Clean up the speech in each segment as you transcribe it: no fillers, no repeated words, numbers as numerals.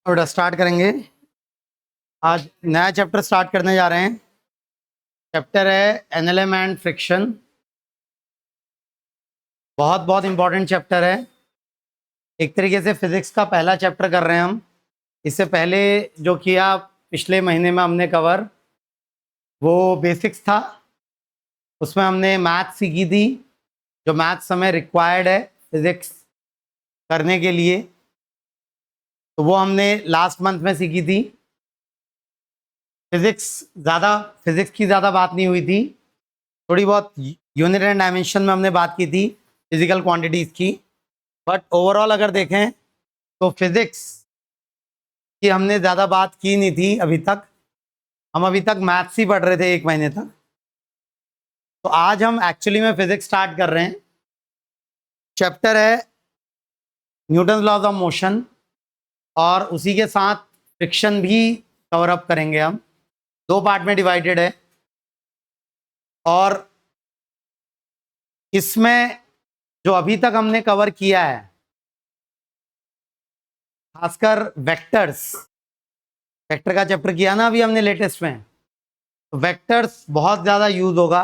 बेटा स्टार्ट करेंगे। आज नया चैप्टर स्टार्ट करने जा रहे हैं। चैप्टर है एनएलएम एंड फ्रिक्शन। बहुत बहुत इंपॉर्टेंट चैप्टर है। एक तरीके से फिजिक्स का पहला चैप्टर कर रहे हैं हम। इससे पहले जो किया पिछले महीने में हमने कवर, वो बेसिक्स था। उसमें हमने मैथ सीखी थी, जो मैथ्स हमें रिक्वायर्ड है फिजिक्स करने के लिए, तो वो हमने लास्ट मंथ में सीखी थी। फिजिक्स की ज़्यादा बात नहीं हुई थी, थोड़ी बहुत यूनिट एंड डायमेंशन में हमने बात की थी, फिजिकल क्वांटिटीज़ की। बट ओवरऑल अगर देखें तो फिजिक्स की हमने ज़्यादा बात की नहीं थी अभी तक। हम अभी तक मैथ्स ही पढ़ रहे थे एक महीने तक। तो आज हम एक्चुअली में फिजिक्स स्टार्ट कर रहे हैं। चैप्टर है न्यूटन लॉज ऑफ मोशन, और उसी के साथ फ्रिक्शन भी कवर अप करेंगे हम। दो पार्ट में डिवाइडेड है, और इसमें जो अभी तक हमने कवर किया है, खासकर वेक्टर का चैप्टर किया ना अभी हमने लेटेस्ट में, तो वेक्टर्स बहुत ज़्यादा यूज होगा।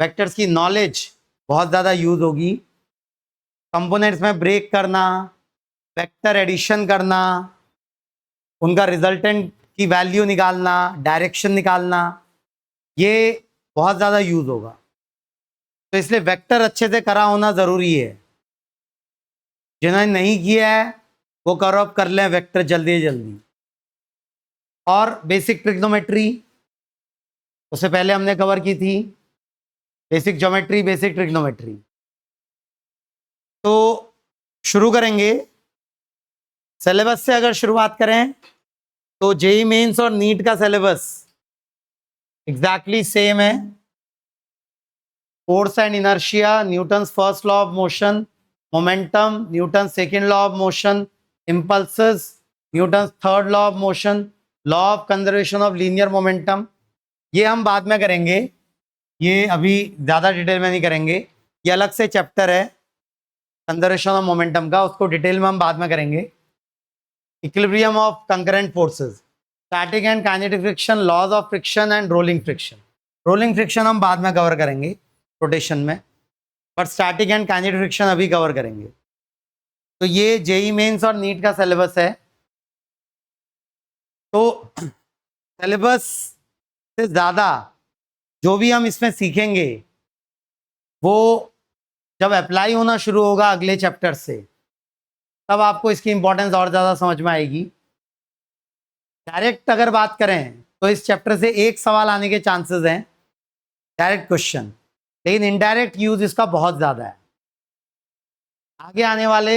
वेक्टर्स की नॉलेज बहुत ज़्यादा यूज होगी। कंपोनेंट्स में ब्रेक करना, वेक्टर एडिशन करना, उनका रिजल्टेंट की वैल्यू निकालना, डायरेक्शन निकालना, ये बहुत ज़्यादा यूज होगा। तो इसलिए वेक्टर अच्छे से करा होना ज़रूरी है। जिन्होंने नहीं किया है वो कवर अप कर लें वेक्टर जल्दी जल्दी। और बेसिक ट्रिग्नोमेट्री उससे पहले हमने कवर की थी, बेसिक ज्योमेट्री, बेसिक ट्रिग्नोमेट्री। तो शुरू करेंगे सिलेबस से। अगर शुरुआत करें तो जेईई मेंस और नीट का सिलेबस एग्जैक्टली सेम है। Force and inertia, Newton's first law of motion, momentum, Newton second law of motion, impulses, Newton third law of motion, law of conservation of linear momentum, ये हम बाद में करेंगे। ये अभी ज़्यादा डिटेल में नहीं करेंगे, ये अलग से चैप्टर है कंजर्वेशन ऑफ मोमेंटम का, उसको डिटेल में हम बाद में करेंगे। Equilibrium of concurrent forces, static and kinetic friction, laws of friction and rolling friction. Rolling friction हम बाद में कवर करेंगे रोटेशन में, but static and kinetic friction अभी कवर करेंगे। तो ये जेईई मेंस और नीट का सिलेबस है। तो सिलेबस से ज़्यादा जो भी हम इसमें सीखेंगे वो जब अप्लाई होना शुरू होगा अगले चैप्टर से, तब आपको इसकी इंपॉर्टेंस और ज़्यादा समझ में आएगी। डायरेक्ट अगर बात करें तो इस चैप्टर से एक सवाल आने के चांसेस हैं, डायरेक्ट क्वेश्चन, लेकिन इनडायरेक्ट यूज इसका बहुत ज़्यादा है। आगे आने वाले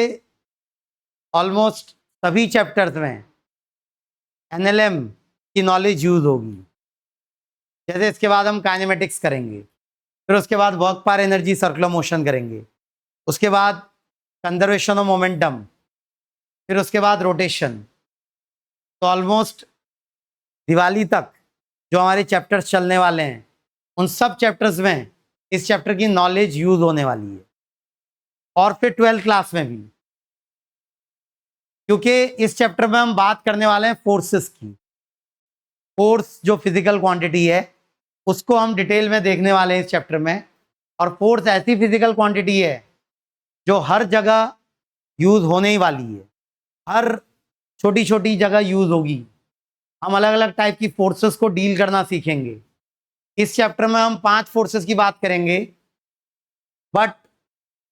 ऑलमोस्ट सभी चैप्टर्स में एनएलएम की नॉलेज यूज होगी। जैसे इसके बाद हम काइनेमेटिक्स करेंगे, फिर उसके बाद वर्क पर एनर्जी सर्कुलर मोशन करेंगे, उसके बाद कंजर्वेशन ऑफ मोमेंटम, फिर उसके बाद रोटेशन। तो ऑलमोस्ट दिवाली तक जो हमारे चैप्टर्स चलने वाले हैं, उन सब चैप्टर्स में इस चैप्टर की नॉलेज यूज होने वाली है। और फिर 12th क्लास में भी, क्योंकि इस चैप्टर में हम बात करने वाले हैं फोर्सेस की। फोर्स जो फिजिकल क्वांटिटी है उसको हम डिटेल में देखने वाले हैं इस चैप्टर में। और फोर्स ऐसी फिजिकल क्वांटिटी है जो हर जगह यूज होने ही वाली है, हर छोटी छोटी जगह यूज होगी। हम अलग अलग टाइप की फोर्सेस को डील करना सीखेंगे। इस चैप्टर में हम 5 फोर्सेस की बात करेंगे, बट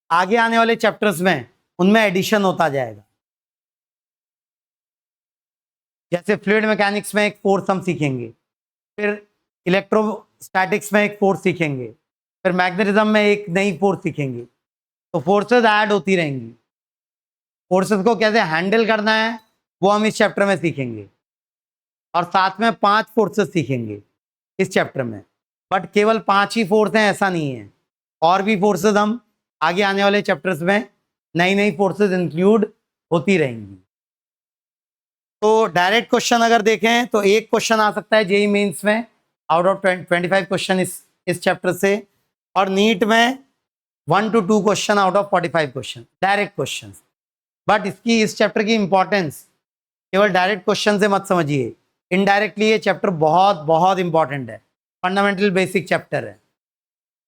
आगे आने वाले चैप्टर्स में उनमें एडिशन होता जाएगा। जैसे फ्लूइड मैकेनिक्स में एक फोर्स हम सीखेंगे, फिर इलेक्ट्रोस्टैटिक्स में एक फोर्स सीखेंगे, फिर मैग्नेटिज्म में एक नई फोर्स सीखेंगे। तो फोर्सेस ऐड होती रहेंगी। फोर्सेस को कैसे हैंडल करना है वो हम इस चैप्टर में सीखेंगे, और साथ में 5 फोर्सेस सीखेंगे इस चैप्टर में। बट केवल 5 ही फोर्स हैं ऐसा नहीं है, और भी फोर्सेस हम आगे आने वाले चैप्टर्स में नई नई फोर्सेस इंक्लूड होती रहेंगी। तो डायरेक्ट क्वेश्चन अगर देखें तो एक क्वेश्चन आ सकता है जेईई मेंस में आउट ऑफ 25 क्वेश्चन इस चैप्टर से, और नीट में 1 to 2 question out of 45 question direct question. But इस चैप्टर की इंपॉर्टेंस केवल डायरेक्ट क्वेश्चन से मत समझिए, इनडायरेक्टली ये चैप्टर बहुत बहुत इंपॉर्टेंट है, फंडामेंटल बेसिक चैप्टर है।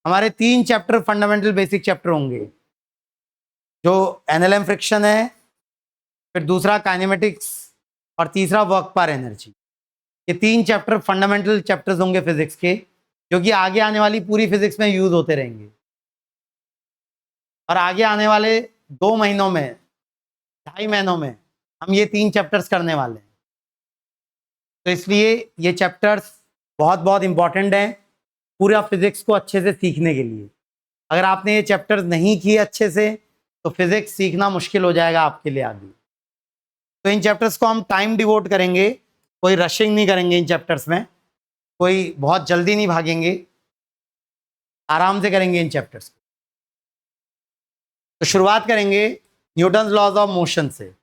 हमारे 3 चैप्टर फंडामेंटल बेसिक चैप्टर होंगे, जो एनएलएम फ्रिक्शन है, फिर दूसरा काइनेमेटिक्स और तीसरा वर्क पर एनर्जी। ये 3 चैप्टर फंडामेंटल चैप्टर्स होंगे फिजिक्स के, जो कि आगे आने वाली पूरी फिजिक्स में यूज होते रहेंगे। और आगे आने वाले 2 महीनों में, 2.5 महीनों में हम ये 3 चैप्टर्स करने वाले हैं। तो इसलिए ये चैप्टर्स बहुत बहुत इंपॉर्टेंट हैं पूरा फिजिक्स को अच्छे से सीखने के लिए। अगर आपने ये चैप्टर्स नहीं किए अच्छे से, तो फिजिक्स सीखना मुश्किल हो जाएगा आपके लिए आगे। तो इन चैप्टर्स को हम टाइम डिवोट करेंगे, कोई रशिंग नहीं करेंगे इन चैप्टर्स में, कोई बहुत जल्दी नहीं भागेंगे, आराम से करेंगे इन चैप्टर्स को। तो शुरुआत करेंगे न्यूटन्स लॉज ऑफ मोशन से।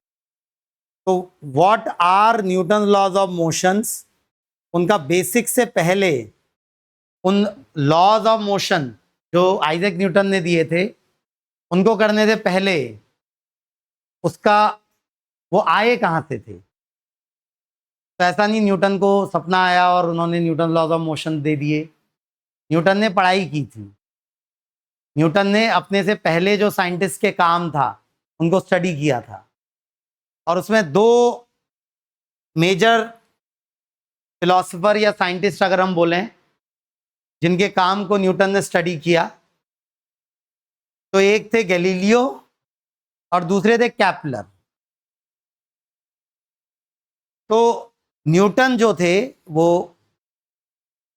तो what are Newton's laws of motions, उनका बेसिक से पहले उन लॉज ऑफ मोशन जो आइजैक न्यूटन ने दिए थे, उनको करने से पहले उसका वो आए कहाँ से थे। तो ऐसा नहीं न्यूटन को सपना आया और उन्होंने न्यूटन लॉज ऑफ मोशन दे दिए। न्यूटन ने पढ़ाई की थी, न्यूटन ने अपने से पहले जो साइंटिस्ट के काम था उनको स्टडी किया था, और उसमें 2 मेजर फिलोसोफर या साइंटिस्ट अगर हम बोलें जिनके काम को न्यूटन ने स्टडी किया, तो एक थे गैलीलियो और दूसरे थे कैपलर। तो न्यूटन जो थे वो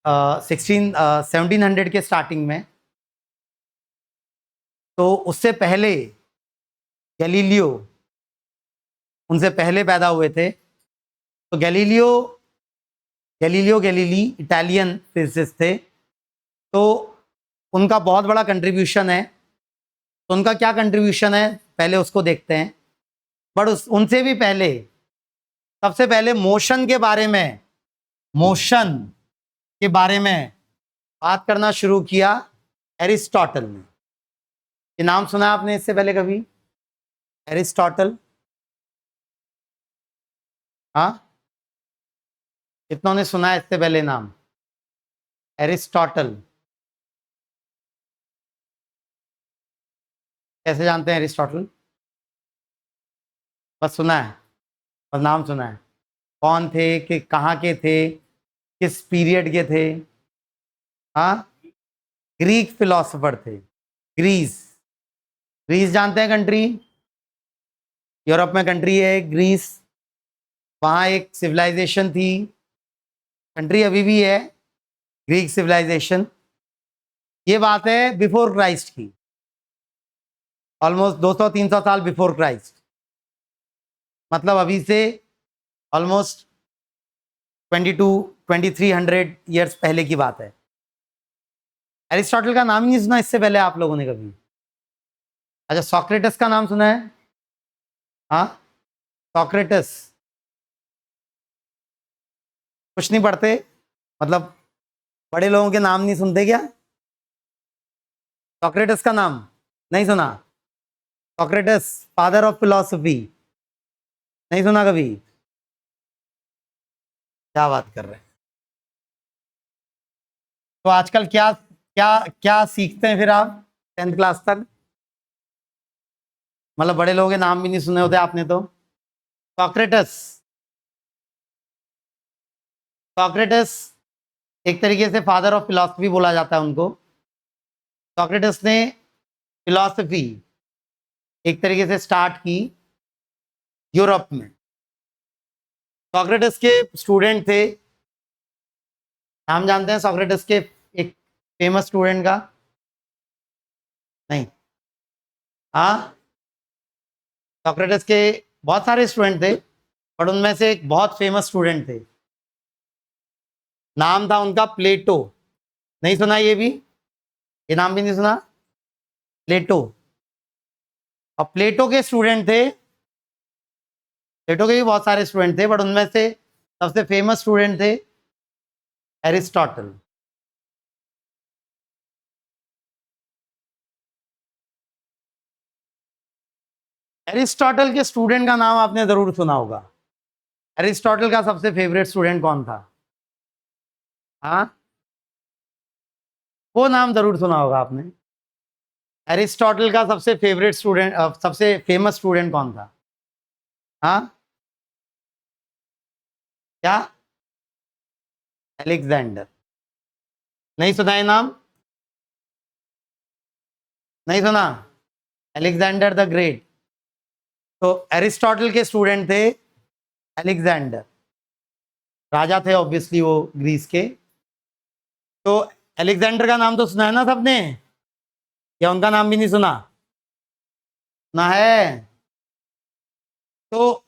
1700 के स्टार्टिंग में, तो उससे पहले गैलीलियो उनसे पहले पैदा हुए थे। तो गैलीलियो गैलीली इटालियन फिजिसिस्ट थे, तो उनका बहुत बड़ा कंट्रीब्यूशन है। तो उनका क्या कंट्रीब्यूशन है पहले उसको देखते हैं। बट उनसे भी पहले, सबसे पहले मोशन के बारे में बात करना शुरू किया एरिस्टोटल ने। ये नाम सुना आपने इससे पहले कभी, एरिस्टोटल? हाँ, कितनों ने सुना है इससे पहले नाम एरिस्टोटल? कैसे जानते हैं एरिस्टोटल? बस सुना है, बस नाम सुना है। कौन थे, कि कहाँ के थे, किस पीरियड के थे? हाँ, ग्रीक फिलोसोफर थे। ग्रीस, ग्रीस जानते हैं कंट्री, यूरोप में कंट्री है ग्रीस। वहाँ एक सिविलाइजेशन थी, कंट्री अभी भी है, ग्रीक सिविलाइजेशन। ये बात है बिफोर क्राइस्ट की, ऑलमोस्ट 200-300 साल बिफोर क्राइस्ट, मतलब अभी से ऑलमोस्ट 2300 ईयर्स पहले की बात है। एरिस्टोटल का नाम ही नहीं सुना इससे पहले आप लोगों ने कभी? अच्छा, सोक्रेटस का नाम सुना है? हाँ, सोक्रेटस कुछ नहीं पढ़ते, मतलब बड़े लोगों के नाम नहीं सुनते क्या? सोक्रेटस का नाम नहीं सुना? सोक्रेटस फादर ऑफ फिलॉसफी नहीं सुना कभी? क्या बात कर रहे हैं। तो आजकल क्या क्या क्या सीखते हैं फिर आप 10th क्लास तक? मतलब बड़े लोगों के नाम भी नहीं सुने होते आपने तो। सोक्रेटस, सोक्रेटस एक तरीके से फादर ऑफ फिलॉसफी बोला जाता है उनको। सोक्रेटस ने फिलॉसफी एक तरीके से स्टार्ट की यूरोप में। सोक्रेटस के स्टूडेंट थे, नाम जानते हैं सोक्रेटस के एक फेमस स्टूडेंट का? नहीं? हाँ, सोक्रेटस के बहुत सारे स्टूडेंट थे, पर उनमें से एक बहुत फेमस स्टूडेंट थे, नाम था उनका प्लेटो। नहीं सुना ये भी? ये नाम भी नहीं सुना? प्लेटो। और प्लेटो के स्टूडेंट थे, प्लेटो के भी बहुत सारे स्टूडेंट थे, बट उनमें से सबसे फेमस स्टूडेंट थे एरिस्टोटल। एरिस्टोटल के स्टूडेंट का नाम आपने जरूर सुना होगा, एरिस्टोटल का सबसे फेवरेट स्टूडेंट कौन था? हाँ, वो नाम जरूर सुना होगा आपने। एरिस्टोटल का सबसे फेवरेट स्टूडेंट, सबसे फेमस स्टूडेंट कौन था? हाँ, क्या? अलेक्जेंडर। नहीं सुना है नाम? नहीं सुना? Alexander the great. तो एरिस्टोटल के स्टूडेंट थे अलेक्जेंडर, राजा थे ऑब्वियसली वो ग्रीस के। तो अलेक्जेंडर का नाम तो सुना है ना सबने, या उनका नाम भी नहीं सुना? ना है। तो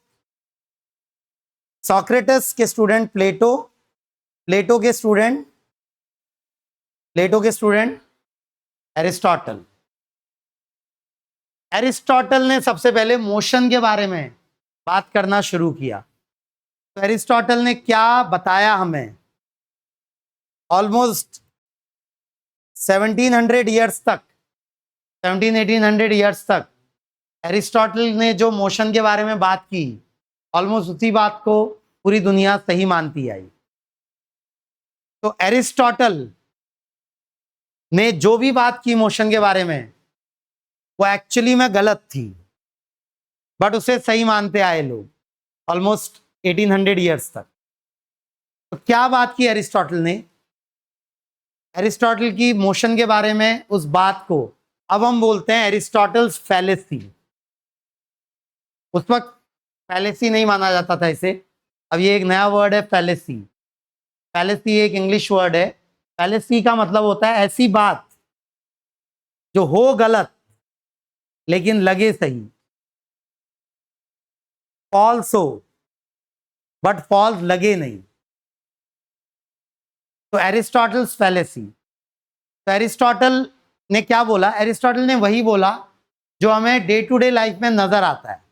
सॉक्रेटस के स्टूडेंट प्लेटो, प्लेटो के स्टूडेंट, प्लेटो के स्टूडेंट एरिस्टोटल। एरिस्टोटल ने सबसे पहले मोशन के बारे में बात करना शुरू किया। तो एरिस्टोटल ने क्या बताया हमें? ऑलमोस्ट 1700 ईयर्स तक, 1700-1800 ईयर्स तक एरिस्टोटल ने जो मोशन के बारे में बात की, ऑलमोस्ट उसी बात को पूरी दुनिया सही मानती आई। तो एरिस्टोटल ने जो भी बात की मोशन के बारे में, वो एक्चुअली में गलत थी, बट उसे सही मानते आए लोग ऑलमोस्ट 1800 ईयर्स तक। तो क्या बात की एरिस्टोटल ने? एरिस्टोटल की मोशन के बारे में उस बात को अब हम बोलते हैं एरिस्टोटल्स फैलेसी। उस वक्त फैलेसी नहीं माना जाता था इसे, अब ये एक नया वर्ड है फैलेसी। फैलेसी एक इंग्लिश वर्ड है। फैलेसी का मतलब होता है ऐसी बात जो हो गलत लेकिन लगे सही। फॉल्स हो बट फॉल्स लगे नहीं, तो एरिस्टोटल्स फैलेसी। तो एरिस्टोटल ने क्या बोला? एरिस्टोटल ने वही बोला जो हमें डे टू डे लाइफ में नजर आता है।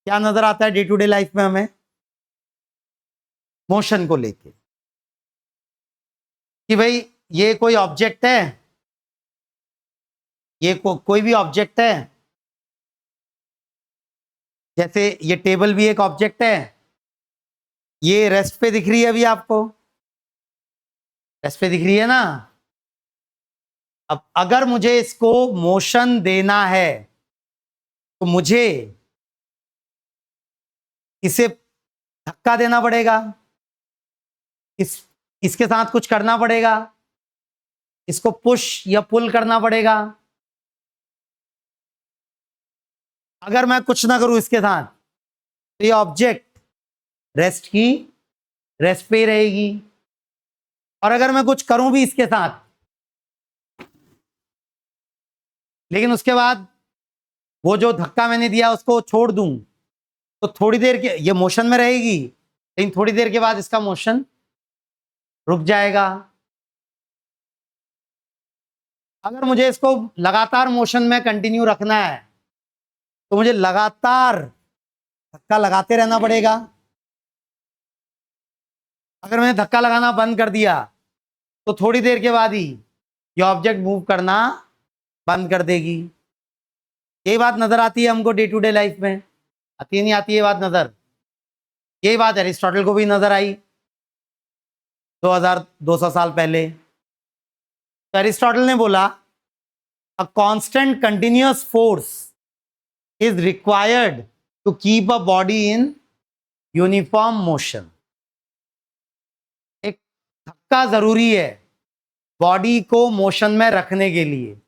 क्या नजर आता है डे टू डे लाइफ में हमें? मोशन को लेके, कि भाई ये कोई ऑब्जेक्ट है, ये कोई भी ऑब्जेक्ट है, जैसे ये टेबल भी एक ऑब्जेक्ट है, ये रेस्ट पे दिख रही है अभी आपको, रेस्ट पे दिख रही है ना। अब अगर मुझे इसको मोशन देना है तो मुझे इसे धक्का देना पड़ेगा, इसके साथ कुछ करना पड़ेगा, इसको पुश या पुल करना पड़ेगा। अगर मैं कुछ ना करूं इसके साथ तो ये ऑब्जेक्ट रेस्ट पे ही रहेगी। और अगर मैं कुछ करूं भी इसके साथ, लेकिन उसके बाद वो जो धक्का मैंने दिया उसको छोड़ दूं, तो थोड़ी देर के ये मोशन में रहेगी, लेकिन थोड़ी देर के बाद इसका मोशन रुक जाएगा। अगर मुझे इसको लगातार मोशन में कंटिन्यू रखना है तो मुझे लगातार धक्का लगाते रहना पड़ेगा। अगर मैंने धक्का लगाना बंद कर दिया तो थोड़ी देर के बाद ही ये ऑब्जेक्ट मूव करना बंद कर देगी। यही बात नजर आती है हमको डे टू डे लाइफ में, आती नहीं आती ये बात नजर? यही बात एरिस्टोटल को भी नजर आई 2200 साल पहले। तो एरिस्टोटल ने बोला a constant continuous force is required to keep a body in uniform motion. एक धक्का जरूरी है बॉडी को मोशन में रखने के लिए।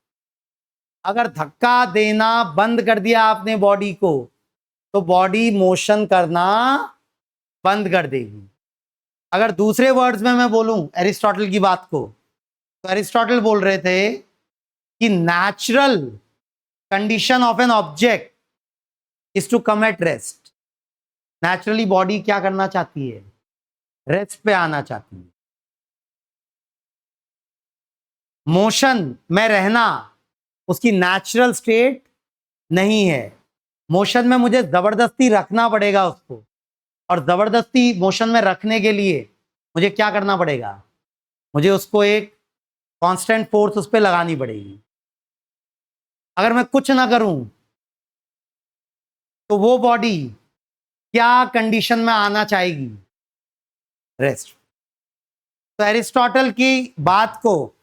अगर धक्का देना बंद कर दिया आपने बॉडी को, तो बॉडी मोशन करना बंद कर देगी। अगर दूसरे वर्ड्स में मैं बोलूं एरिस्टोटल की बात को, तो एरिस्टोटल बोल रहे थे कि natural condition of an object is to come at rest. Naturally body क्या करना चाहती है? रेस्ट पे आना चाहती है। मोशन में रहना उसकी नेचुरल स्टेट नहीं है। मोशन में मुझे जबरदस्ती रखना पड़ेगा उसको, और जबरदस्ती मोशन में रखने के लिए मुझे क्या करना पड़ेगा? मुझे उसको एक कांस्टेंट फोर्स उस पर लगानी पड़ेगी। अगर मैं कुछ ना करूं तो वो बॉडी क्या कंडीशन में आना चाहेगी? रेस्ट। तो एरिस्टोटल की बात को,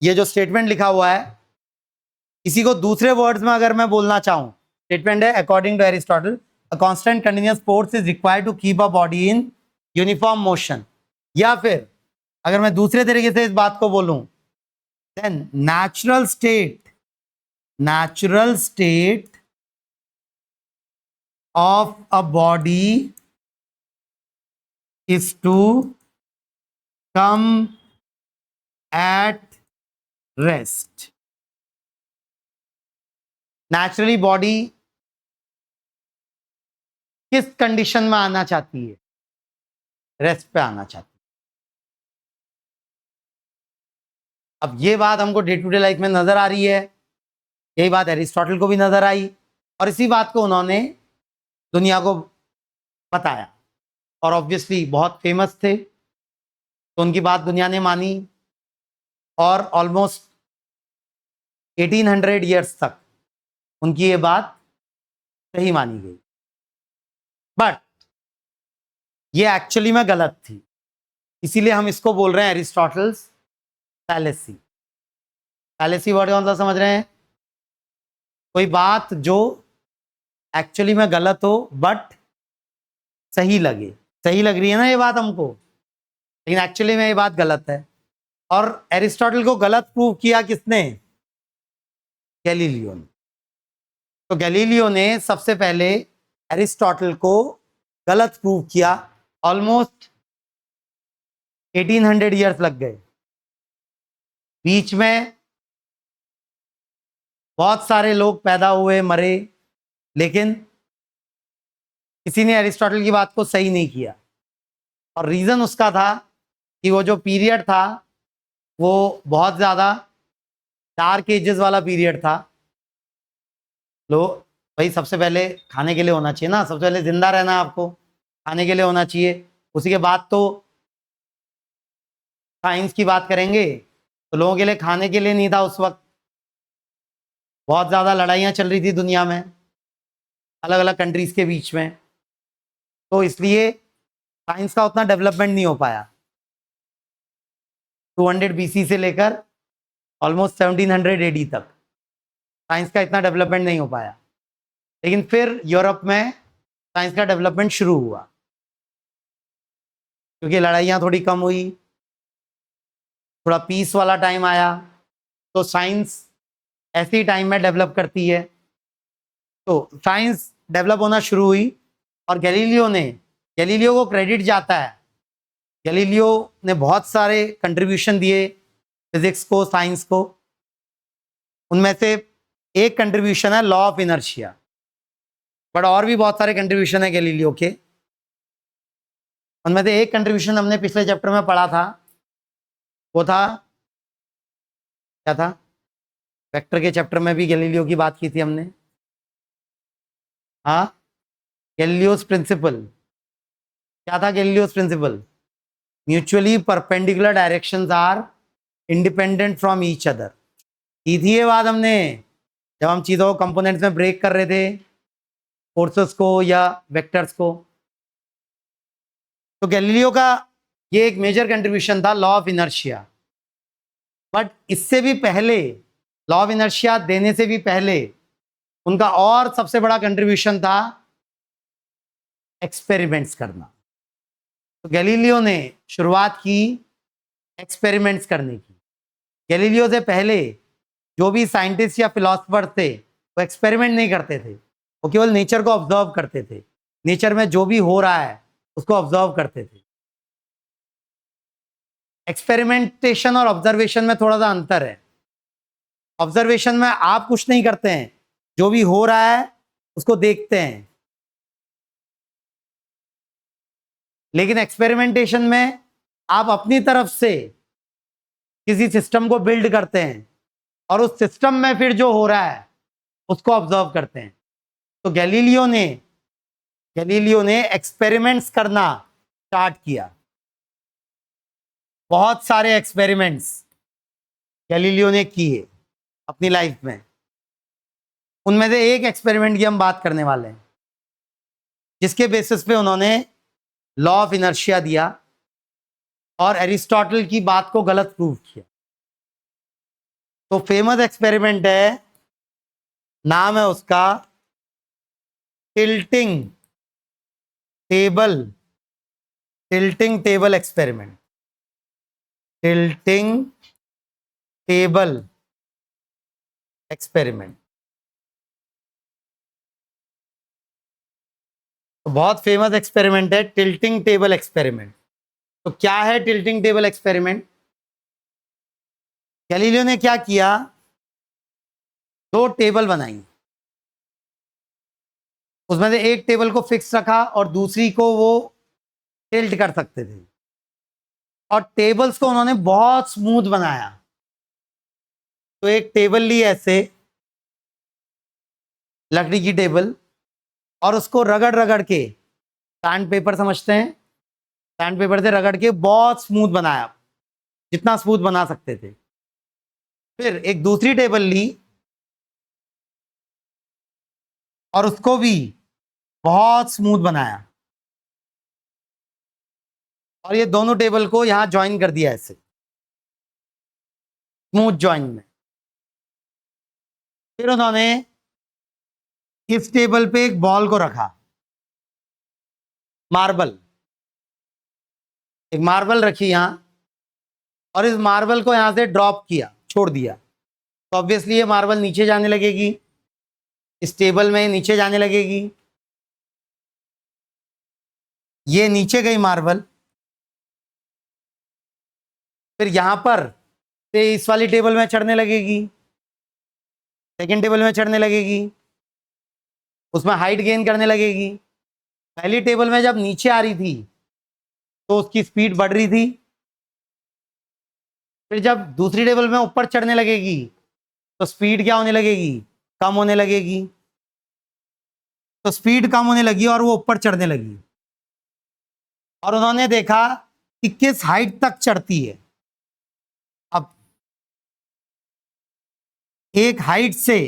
ये जो स्टेटमेंट लिखा हुआ है, इसी को दूसरे वर्ड्स में अगर मैं बोलना चाहूं, स्टेटमेंट है according to Aristotle a constant continuous force is required to keep a body in uniform motion. या फिर अगर मैं दूसरे तरीके से इस बात को बोलूं, then natural state of a body is to come at rest. Naturally body किस कंडीशन में आना चाहती है? रेस्ट पे आना चाहती है। अब ये बात हमको डे टू डे लाइफ में नजर आ रही है, यही बात एरिस्टोटल को भी नजर आई, और इसी बात को उन्होंने दुनिया को बताया, और ऑब्वियसली बहुत फेमस थे तो उनकी बात दुनिया ने मानी, और ऑलमोस्ट 1800 ईयर्स तक उनकी ये बात सही मानी गई। बट ये एक्चुअली में गलत थी, इसीलिए हम इसको बोल रहे हैं एरिस्टोटल्स फैलेसी। फैलेसी वर्ड कौन सा समझ रहे हैं? कोई बात जो एक्चुअली में गलत हो बट सही लगे। सही लग रही है ना ये बात हमको, लेकिन एक्चुअली में ये बात गलत है। और एरिस्टोटल को गलत प्रूव किया किसने? गैलीलियो ने। तो गैलीलियो ने सबसे पहले एरिस्टोटल को गलत प्रूव किया। ऑलमोस्ट 1800 ईयर्स लग गए, बीच में बहुत सारे लोग पैदा हुए, मरे, लेकिन किसी ने एरिस्टोटल की बात को सही नहीं किया। और रीजन उसका था कि वो जो पीरियड था वो बहुत ज्यादा डार्क एजेस वाला पीरियड था। लो भाई, सबसे पहले खाने के लिए होना चाहिए ना, सबसे पहले जिंदा रहना आपको, खाने के लिए होना चाहिए, उसी के बाद तो साइंस की बात करेंगे। तो लोगों के लिए खाने के लिए नहीं था उस वक्त, बहुत ज़्यादा लड़ाइयाँ चल रही थी दुनिया में अलग अलग कंट्रीज़ के बीच में, तो इसलिए साइंस का उतना डेवलपमेंट नहीं हो पाया। 200 BC से लेकर ऑलमोस्ट 1700 AD तक साइंस का इतना डेवलपमेंट नहीं हो पाया। लेकिन फिर यूरोप में साइंस का डेवलपमेंट शुरू हुआ, क्योंकि लड़ाइयाँ थोड़ी कम हुई, थोड़ा पीस वाला टाइम आया, तो साइंस ऐसे ही टाइम में डेवलप करती है। तो साइंस डेवलप होना शुरू हुई, और गैलीलियो को क्रेडिट जाता है। गैलीलियो ने बहुत सारे कंट्रीब्यूशन दिए फिजिक्स को, साइंस को। उनमें से एक कंट्रीब्यूशन है लॉ ऑफ इनर्शिया, बट और भी बहुत सारे कंट्रीब्यूशन है गैलीलियो के। उनमें से एक कंट्रीब्यूशन हमने पिछले चैप्टर में पढ़ा था, वो था क्या था? वेक्टर के चैप्टर में भी गैलीलियो की बात की थी हमने। हाँ, गैलीलियोस प्रिंसिपल। क्या था Galileo's principle? Mutually perpendicular directions are independent from each other. की थी ये बात हमने जब हम चीज़ों को कंपोनेंट्स में ब्रेक कर रहे थे, फोर्सेस को या वेक्टर्स को। तो गैलीलियो का ये एक मेजर कंट्रीब्यूशन था लॉ ऑफ इनर्शिया। बट इससे भी पहले, लॉ ऑफ इनर्शिया देने से भी पहले, उनका और सबसे बड़ा कंट्रीब्यूशन था एक्सपेरिमेंट्स करना। तो गैलीलियो ने शुरुआत की एक्सपेरिमेंट्स करने की। गैलीलियो से पहले जो भी साइंटिस्ट या फिलोसफर थे वो एक्सपेरिमेंट नहीं करते थे, वो केवल नेचर को ऑब्जर्व करते थे। नेचर में जो भी हो रहा है उसको ऑब्जर्व करते थे। एक्सपेरिमेंटेशन और ऑब्जर्वेशन में थोड़ा सा अंतर है। ऑब्जर्वेशन में आप कुछ नहीं करते हैं, जो भी हो रहा है उसको देखते हैं, लेकिन एक्सपेरिमेंटेशन में आप अपनी तरफ से किसी सिस्टम को बिल्ड करते हैं और उस सिस्टम में फिर जो हो रहा है उसको ऑब्जर्व करते हैं। तो गैलीलियो ने एक्सपेरिमेंट्स करना स्टार्ट किया। बहुत सारे एक्सपेरिमेंट्स गैलीलियो ने किए अपनी लाइफ में। उनमें से एक एक्सपेरिमेंट की हम बात करने वाले हैं। जिसके बेसिस पे उन्होंने लॉ ऑफ इनर्शिया दिया और एरिस्टोटल की बात को गलत प्रूव किया। तो फेमस एक्सपेरिमेंट है, नाम है उसका tilting table experiment. Tilting table experiment तो बहुत फेमस एक्सपेरिमेंट है टिल्टिंग टेबल एक्सपेरिमेंट। तो क्या है टिल्टिंग टेबल एक्सपेरिमेंट? गैलीलियो ने क्या किया, दो टेबल बनाई, उसमें से एक टेबल को फिक्स रखा और दूसरी को वो टिल्ट कर सकते थे, और टेबल्स को उन्होंने बहुत स्मूथ बनाया। तो एक टेबल ली ऐसे, लकड़ी की टेबल, और उसको रगड़ रगड़ के, सैंड पेपर समझते हैं, सैंड पेपर से रगड़ के बहुत स्मूथ बनाया, जितना स्मूथ बना सकते थे। फिर एक दूसरी टेबल ली और उसको भी बहुत स्मूथ बनाया, और ये दोनों टेबल को यहां ज्वाइन कर दिया ऐसे स्मूथ ज्वाइन में। फिर उन्होंने इस टेबल पे एक बॉल को रखा, मार्बल, एक मार्बल रखी यहां, और इस मार्बल को यहां से ड्रॉप किया, छोड़ दिया। तो ऑब्वियसली ये मार्बल नीचे जाने लगेगी, इस टेबल में नीचे जाने लगेगी, ये नीचे गई मार्बल। फिर यहां पर से इस वाली टेबल में चढ़ने लगेगी, सेकेंड टेबल में चढ़ने लगेगी, उसमें हाइट गेन करने लगेगी। पहली टेबल में जब नीचे आ रही थी तो उसकी स्पीड बढ़ रही थी, फिर जब दूसरी टेबल में ऊपर चढ़ने लगेगी तो स्पीड क्या होने लगेगी, कम होने लगेगी। तो स्पीड कम होने लगी और वो ऊपर चढ़ने लगी, और उन्होंने देखा कि किस हाइट तक चढ़ती है। अब एक हाइट से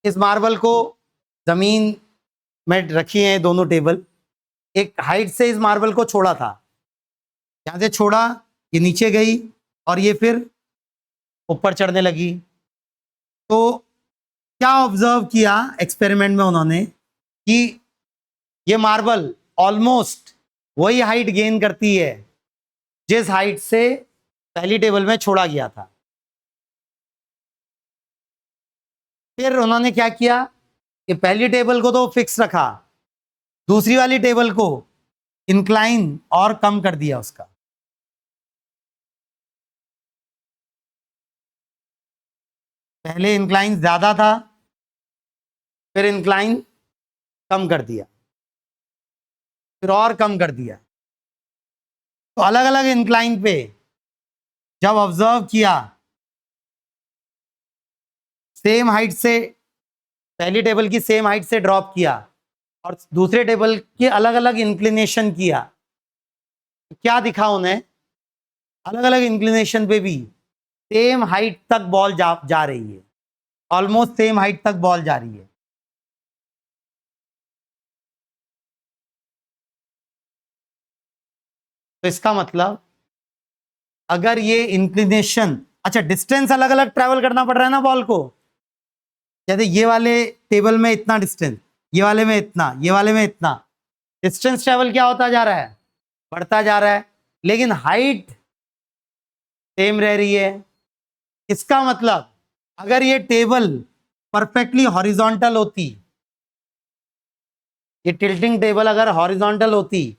इस मार्बल को जमीन में रखी है दोनों टेबल, एक हाइट से इस मार्बल को छोड़ा था, यहां से छोड़ा, ये नीचे गई और ये फिर ऊपर चढ़ने लगी। तो क्या ऑब्जर्व किया एक्सपेरिमेंट में उन्होंने कि ये मार्बल ऑलमोस्ट वही हाइट गेन करती है जिस हाइट से पहली टेबल में छोड़ा गया था। फिर उन्होंने क्या किया कि पहली टेबल को तो फिक्स रखा, दूसरी वाली टेबल को इंक्लाइन और कम कर दिया उसका। पहले इंक्लाइन ज्यादा था, फिर इंक्लाइन कम कर दिया, फिर और कम कर दिया। तो अलग अलग इंक्लाइन पे जब ऑब्जर्व किया, सेम हाइट से, पहली टेबल की सेम हाइट से ड्रॉप किया और दूसरे टेबल की अलग अलग इंक्लिनेशन किया, क्या दिखा उन्हें, अलग अलग इंक्लिनेशन पे भी सेम हाइट तक बॉल जा रही है, ऑलमोस्ट सेम हाइट तक बॉल जा रही है। तो इसका मतलब अगर ये इंक्लिनेशन, अच्छा डिस्टेंस अलग अलग ट्रैवल करना पड़ रहा है ना बॉल को, जैसे ये वाले टेबल में इतना डिस्टेंस, ये वाले में इतना, ये वाले में इतना, डिस्टेंस ट्रैवल क्या होता जा रहा है, बढ़ता जा रहा है, लेकिन हाइट सेम रह रही है। इसका मतलब अगर ये टेबल परफेक्टली हॉरिजॉन्टल होती, ये टिल्टिंग टेबल अगर हॉरिजॉन्टल होती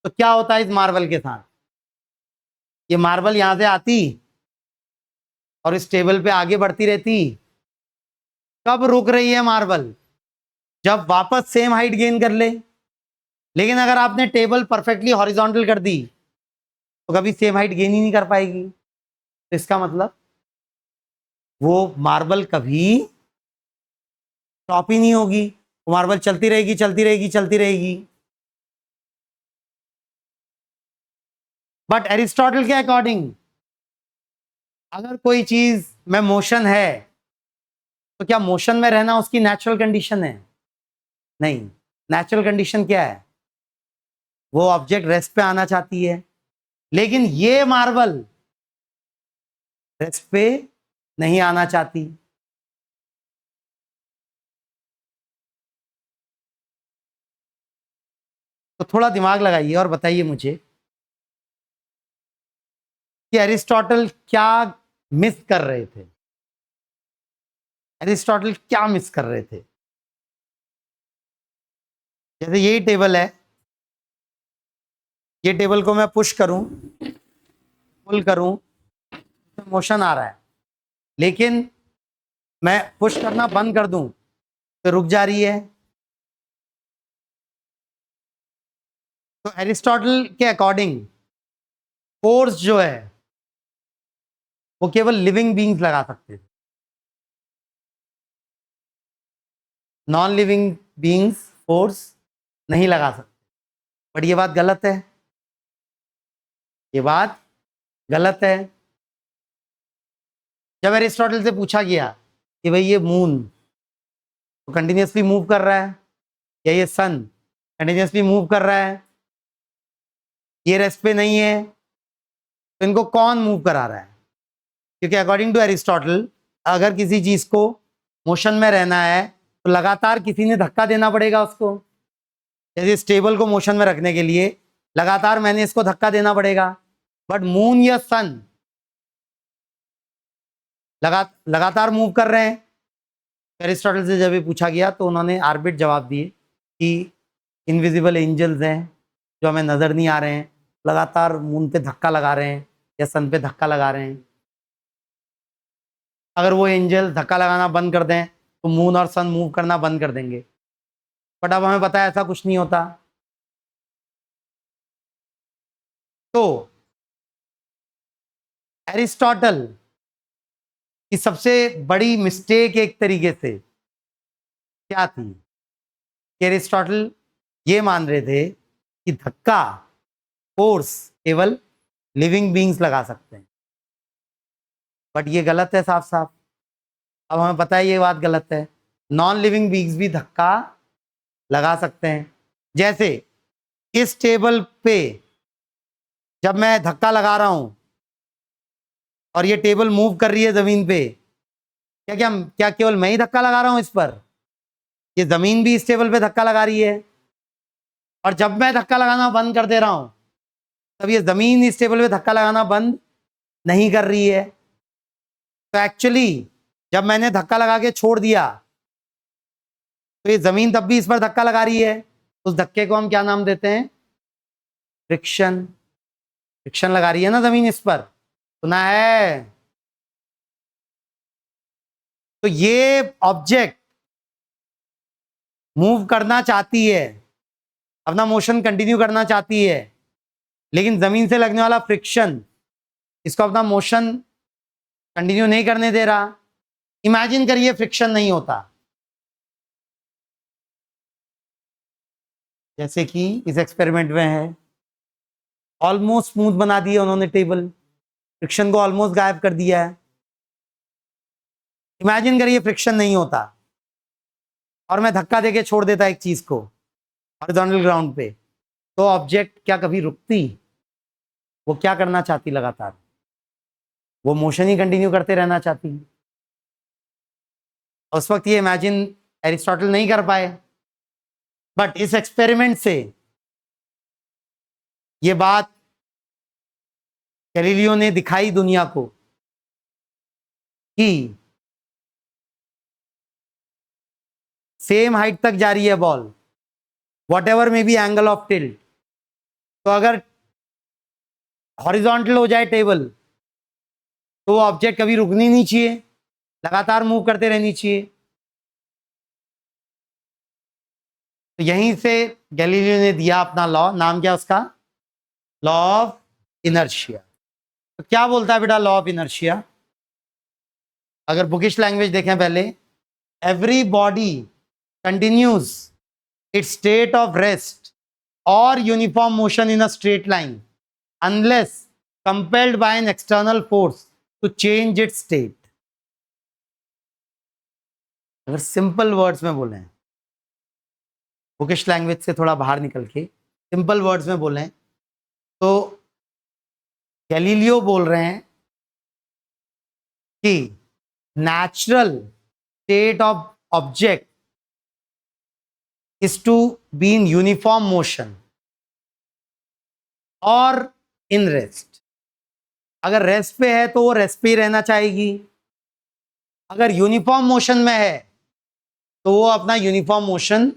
तो क्या होता है इस मार्बल के साथ, ये मार्बल यहां से आती और इस टेबल पे आगे बढ़ती रहती। कब रुक रही है मार्बल, जब वापस सेम हाइट गेन कर ले। लेकिन अगर आपने टेबल परफेक्टली हॉरिजॉन्टल कर दी तो कभी सेम हाइट गेन ही नहीं कर पाएगी। तो इसका मतलब वो मार्बल कभी स्टॉप ही नहीं होगी, वो मार्बल चलती रहेगी चलती रहेगी चलती रहेगी। बट एरिस्टोटल के अकॉर्डिंग अगर कोई चीज में मोशन है तो क्या मोशन में रहना उसकी नेचुरल कंडीशन है? नहीं, नेचुरल कंडीशन क्या है? वो ऑब्जेक्ट रेस्ट पे आना चाहती है, लेकिन ये मार्बल रेस्ट पे नहीं आना चाहती। तो थोड़ा दिमाग लगाइए और बताइए मुझे कि एरिस्टोटल क्या मिस कर रहे थे? एरिस्टोटल क्या मिस कर रहे थे? जैसे यही टेबल है, ये टेबल को मैं पुश करूं, पुल करूं, तो मोशन आ रहा है, लेकिन मैं पुश करना बंद कर दूं तो रुक जा रही है। तो एरिस्टोटल के अकॉर्डिंग फोर्स जो है वो केवल लिविंग बीइंग्स लगा सकते थे, नॉन लिविंग बीइंग्स फोर्स नहीं लगा सकते। बट ये बात गलत है, ये बात गलत है। जब एरिस्टोटल से पूछा गया कि भाई ये मून तो कंटिन्यूसली मूव कर रहा है या ये सन कंटिन्यूसली मूव कर रहा है, ये रेस्ट पे नहीं है, तो इनको कौन मूव करा रहा है? क्योंकि अकॉर्डिंग टू एरिस्टोटल अगर किसी चीज को मोशन में रहना है तो लगातार किसी ने धक्का देना पड़ेगा उसको। जैसे इस टेबल को मोशन में रखने के लिए लगातार मैंने इसको धक्का देना पड़ेगा, बट मून या सन लगातार मूव कर रहे हैं। एरिस्टोटल से जब ये पूछा गया तो उन्होंने आर्बिट जवाब दिए कि इनविजिबल एंजल्स हैं जो हमें नजर नहीं आ रहे हैं, लगातार मून पे धक्का लगा रहे हैं या सन पे धक्का लगा रहे हैं। अगर वो एंजल धक्का लगाना बंद कर दें तो मून और सन मूव करना बंद कर देंगे, बट अब हमें पता है ऐसा कुछ नहीं होता। तो एरिस्टोटल की सबसे बड़ी मिस्टेक एक तरीके से क्या थी? एरिस्टोटल ये मान रहे थे कि धक्का फोर्स केवल लिविंग बीइंग्स लगा सकते हैं, बट ये गलत है साफ साफ। अब हमें पता है ये बात गलत है, नॉन लिविंग बीइंग्स भी धक्का लगा सकते हैं। जैसे इस टेबल पे जब मैं धक्का लगा रहा हूं और ये टेबल मूव कर रही है जमीन पे, क्या क्या क्या केवल मैं ही धक्का लगा रहा हूं इस पर? ये जमीन भी इस टेबल पे धक्का लगा रही है, और जब मैं धक्का लगाना बंद कर दे रहा हूं तब ये जमीन इस टेबल पे धक्का लगाना बंद नहीं कर रही है। तो एक्चुअली जब मैंने धक्का लगा के छोड़ दिया तो ये जमीन तब भी इस पर धक्का लगा रही है, उस धक्के को हम क्या नाम देते हैं? फ्रिक्शन। फ्रिक्शन लगा रही है ना जमीन इस पर, सुना है? तो ये ऑब्जेक्ट मूव करना चाहती है, अपना मोशन कंटिन्यू करना चाहती है, लेकिन जमीन से लगने वाला फ्रिक्शन इसको अपना मोशन कंटिन्यू नहीं करने दे रहा। इमेजिन करिए फ्रिक्शन नहीं होता, जैसे कि इस एक्सपेरिमेंट में है, ऑलमोस्ट स्मूथ बना दिया उन्होंने टेबल, फ्रिक्शन को ऑलमोस्ट गायब कर दिया है। इमेजिन करिए फ्रिक्शन नहीं होता और मैं धक्का देके छोड़ देता एक चीज को हॉरिजॉन्टल ग्राउंड पे, तो ऑब्जेक्ट क्या कभी रुकती? वो क्या करना चाहती? लगातार वो मोशन ही कंटिन्यू करते रहना चाहती। उस वक्त ये इमेजिन एरिस्टोटल नहीं कर पाए, बट इस एक्सपेरिमेंट से ये बात गैलीलियो ने दिखाई दुनिया को कि सेम हाइट तक जा रही है ball, what ever may be angle of tilt. तो अगर हॉरिजॉन्टल हो जाए टेबल तो वो ऑब्जेक्ट कभी रुकनी नहीं चाहिए, लगातार मूव करते रहनी चाहिए। तो यहीं से गैलीलियो ने दिया अपना लॉ, नाम क्या उसका? Law of inertia. तो क्या बोलता है बेटा लॉ ऑफ इनर्शिया? अगर बुकिश लैंग्वेज देखें पहले, every body continues its state of rest और uniform motion in a straight line unless compelled by an external force to change its state. अगर सिंपल वर्ड्स में बोले बुकिश लैंग्वेज से थोड़ा बाहर निकल के सिंपल वर्ड्स में बोलें तो गैलीलियो बोल रहे हैं कि natural state of object is to be in uniform motion और इन रेस्ट। अगर रेस्ट पे है तो वो रेस्ट पे ही रहना चाहेगी, अगर यूनिफॉर्म मोशन में है तो वो अपना यूनिफॉर्म मोशन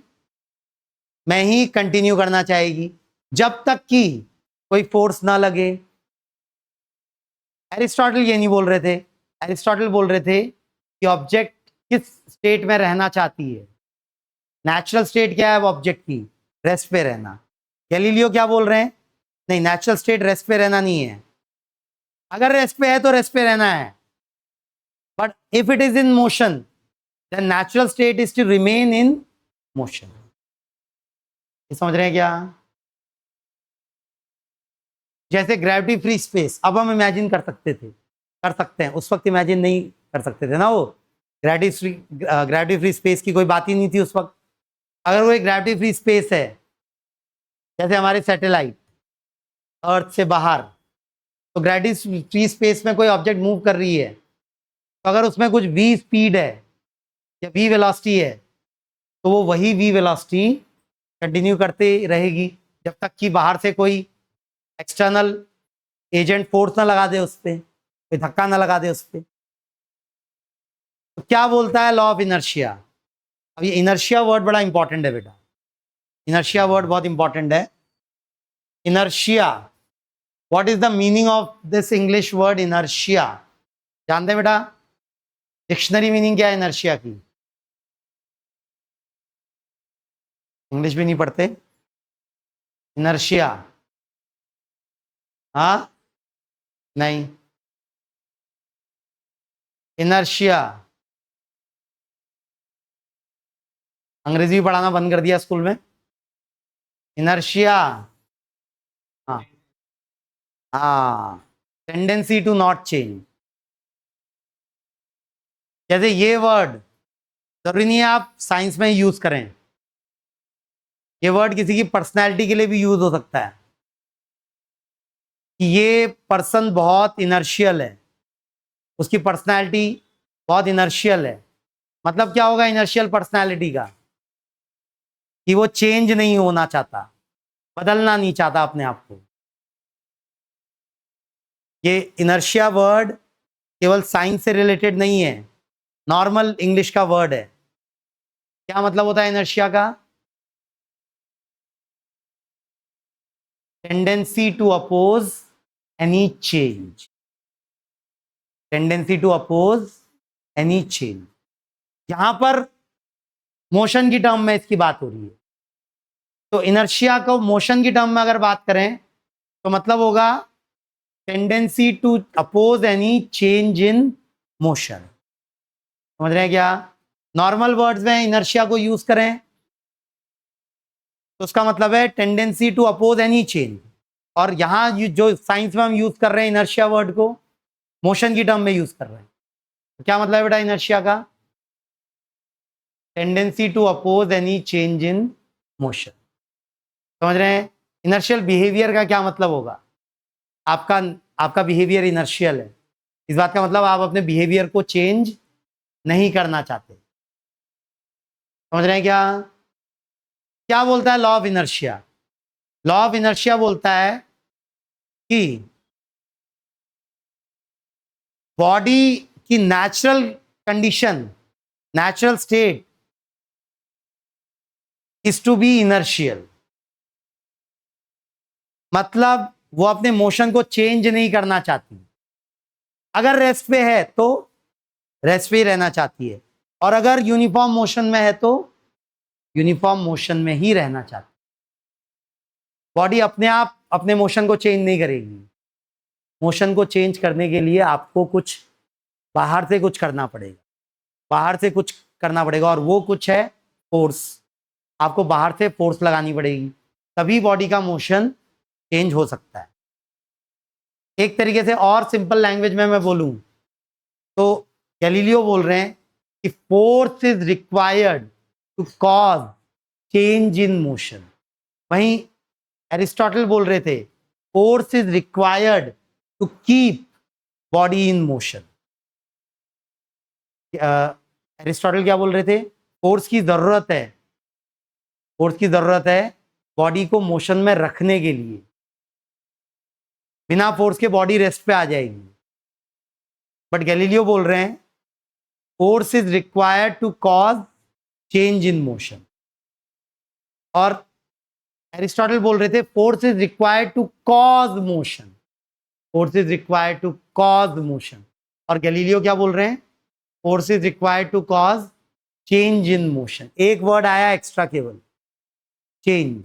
में ही कंटिन्यू करना चाहेगी जब तक कि कोई फोर्स ना लगे। एरिस्टोटल ये नहीं बोल रहे थे, एरिस्टोटल बोल रहे थे कि ऑब्जेक्ट किस स्टेट में रहना चाहती है। नेचुरल स्टेट क्या है ऑब्जेक्ट की? रेस्ट पे रहना। गैलीलियो क्या बोल रहे हैं? नहीं, नेचुरल स्टेट रेस्ट पे रहना नहीं है, अगर रेस्ट पे है तो रेस्ट पे रहना है, but if it is in motion then natural state is to remain in motion. समझ रहे हैं क्या? जैसे ग्रेविटी फ्री स्पेस अब हम इमेजिन कर सकते थे, कर सकते हैं, उस वक्त इमेजिन नहीं कर सकते थे ना। वो ग्रेविटी फ्री स्पेस की कोई बात ही नहीं थी उस वक्त। अगर वो एक ग्रेविटी फ्री स्पेस है, जैसे हमारे सैटेलाइट अर्थ से बाहर, तो ग्रेविटी फ्री स्पेस में कोई ऑब्जेक्ट मूव कर रही है, तो अगर उसमें कुछ v स्पीड है या v वेलोसिटी है, तो वो वही v वेलोसिटी कंटिन्यू करते रहेगी जब तक कि बाहर से कोई एक्सटर्नल एजेंट फोर्स ना लगा दे उस पर, कोई धक्का ना लगा दे उस पर। तो क्या बोलता है लॉ ऑफ इनर्शिया? अब ये इनर्शिया वर्ड बड़ा इंपॉर्टेंट है बेटा, इनर्शिया वर्ड बहुत इंपॉर्टेंट है। Inertia, what is the meaning of this English word inertia? जानते हैं बेटा? डिक्शनरी मीनिंग क्या है इनर्शिया की? इंग्लिश भी नहीं पढ़ते? इनर्शिया, हाँ नहीं, इनर्शिया अंग्रेजी भी पढ़ाना बंद कर दिया स्कूल में। इनर्शिया, हाँ हाँ, टेंडेंसी टू नॉट चेंज। जैसे ये वर्ड जरूरी नहीं है आप साइंस में यूज करें, ये वर्ड किसी की पर्सनैलिटी के लिए भी यूज हो सकता है कि ये पर्सन बहुत इनर्शियल है, उसकी पर्सनैलिटी बहुत इनर्शियल है। मतलब क्या होगा इनर्शियल पर्सनैलिटी का? कि वो चेंज नहीं होना चाहता, बदलना नहीं चाहता अपने आप को। ये इनर्शिया वर्ड केवल साइंस से रिलेटेड नहीं है, नॉर्मल इंग्लिश का वर्ड है। क्या मतलब होता है इनर्शिया का? Tendency to oppose any change, tendency to oppose any change. यहां पर मोशन की टर्म में इसकी बात हो रही है, तो इनर्शिया को मोशन की टर्म में अगर बात करें तो मतलब होगा tendency to oppose any change in motion. समझ रहे हैं क्या? नॉर्मल वर्ड्स में इनर्शिया को यूज करें तो उसका मतलब है tendency to oppose any change, और यहां जो साइंस में हम यूज कर रहे हैं इनर्शिया वर्ड को मोशन की टर्म में यूज कर रहे हैं। तो क्या मतलब है बेटा इनर्शिया का? Tendency to oppose any change in motion. समझ रहे हैं? इनर्शियल बिहेवियर का क्या मतलब होगा? आपका बिहेवियर इनर्शियल है, इस बात का मतलब आप अपने बिहेवियर को चेंज नहीं करना चाहते। समझ रहे हैं क्या? क्या बोलता है law of inertia? Law of inertia बोलता है कि बॉडी की natural condition, natural state is to be inertial. मतलब वो अपने मोशन को चेंज नहीं करना चाहती, अगर रेस्ट पे है तो रेस्ट पे ही रहना चाहती है, और अगर यूनिफॉर्म मोशन में है तो यूनिफॉर्म मोशन में ही रहना चाहती है। बॉडी अपने आप अपने मोशन को चेंज नहीं करेगी, मोशन को चेंज करने के लिए आपको कुछ बाहर से कुछ करना पड़ेगा, बाहर से कुछ करना पड़ेगा, और वो कुछ है फोर्स। आपको बाहर से फोर्स लगानी पड़ेगी, तभी बॉडी का मोशन चेंज हो सकता है। एक तरीके से और सिंपल लैंग्वेज में मैं बोलूं तो गैलीलियो बोल रहे हैं कि force is required to cause change in motion. वहीं एरिस्टोटल बोल रहे थे force is required to keep body in motion. Aristotle क्या बोल रहे थे? फोर्स की जरूरत है, फोर्स की जरूरत है बॉडी को मोशन में रखने के लिए। बिना फोर्स के बॉडी रेस्ट पे आ जाएगी। बट गैलीलियो बोल रहे हैं force is required to cause change in motion. और एरिस्टोटल बोल रहे थे force is required to cause motion, force is required to cause motion. और गैलीलियो क्या बोल रहे हैं? Force is required to cause change in motion. एक वर्ड आया एक्स्ट्रा केवल, चेंज।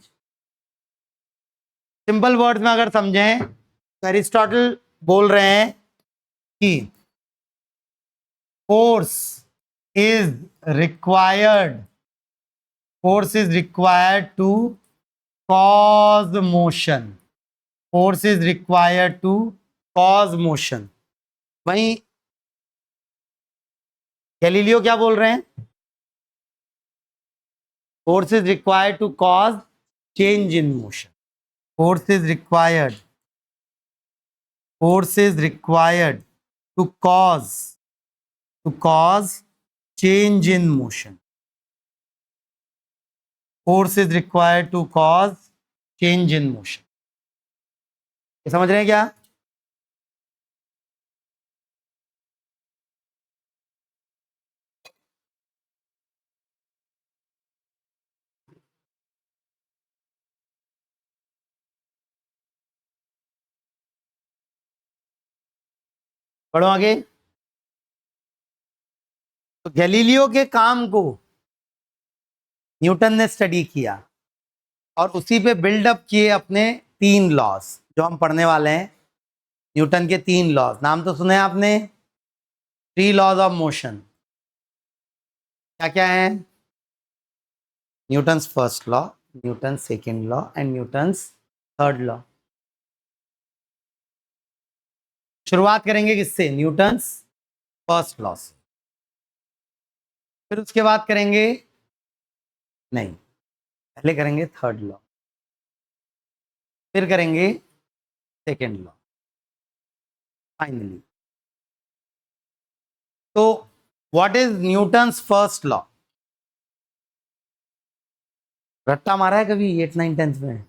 सिंपल वर्ड्स में अगर समझें तो एरिस्टोटल बोल रहे हैं कि force is required to cause motion, force is required to cause motion। वहीं गैलीलियो क्या बोल रहे हैं? force is required to cause change in motion, force is required to cause change in motion, force is required to cause change in motion। ये समझ रहे हैं क्या? बढ़ो आगे। तो गैलीलियो के काम को न्यूटन ने स्टडी किया और उसी पे बिल्डअप किए अपने 3 लॉज जो हम पढ़ने वाले हैं। न्यूटन के 3 लॉज, नाम तो सुने आपने, 3 लॉज ऑफ मोशन। क्या क्या है? Newton's first law, Newton second law and Newton's third law. शुरुआत करेंगे किससे? न्यूटन्स फर्स्ट लॉ से। फिर उसके बाद करेंगे, नहीं पहले करेंगे थर्ड लॉ, फिर करेंगे सेकेंड लॉ, फाइनली। तो what is Newton's first law? रट्टा मारा है कभी 8, 9, 10 में?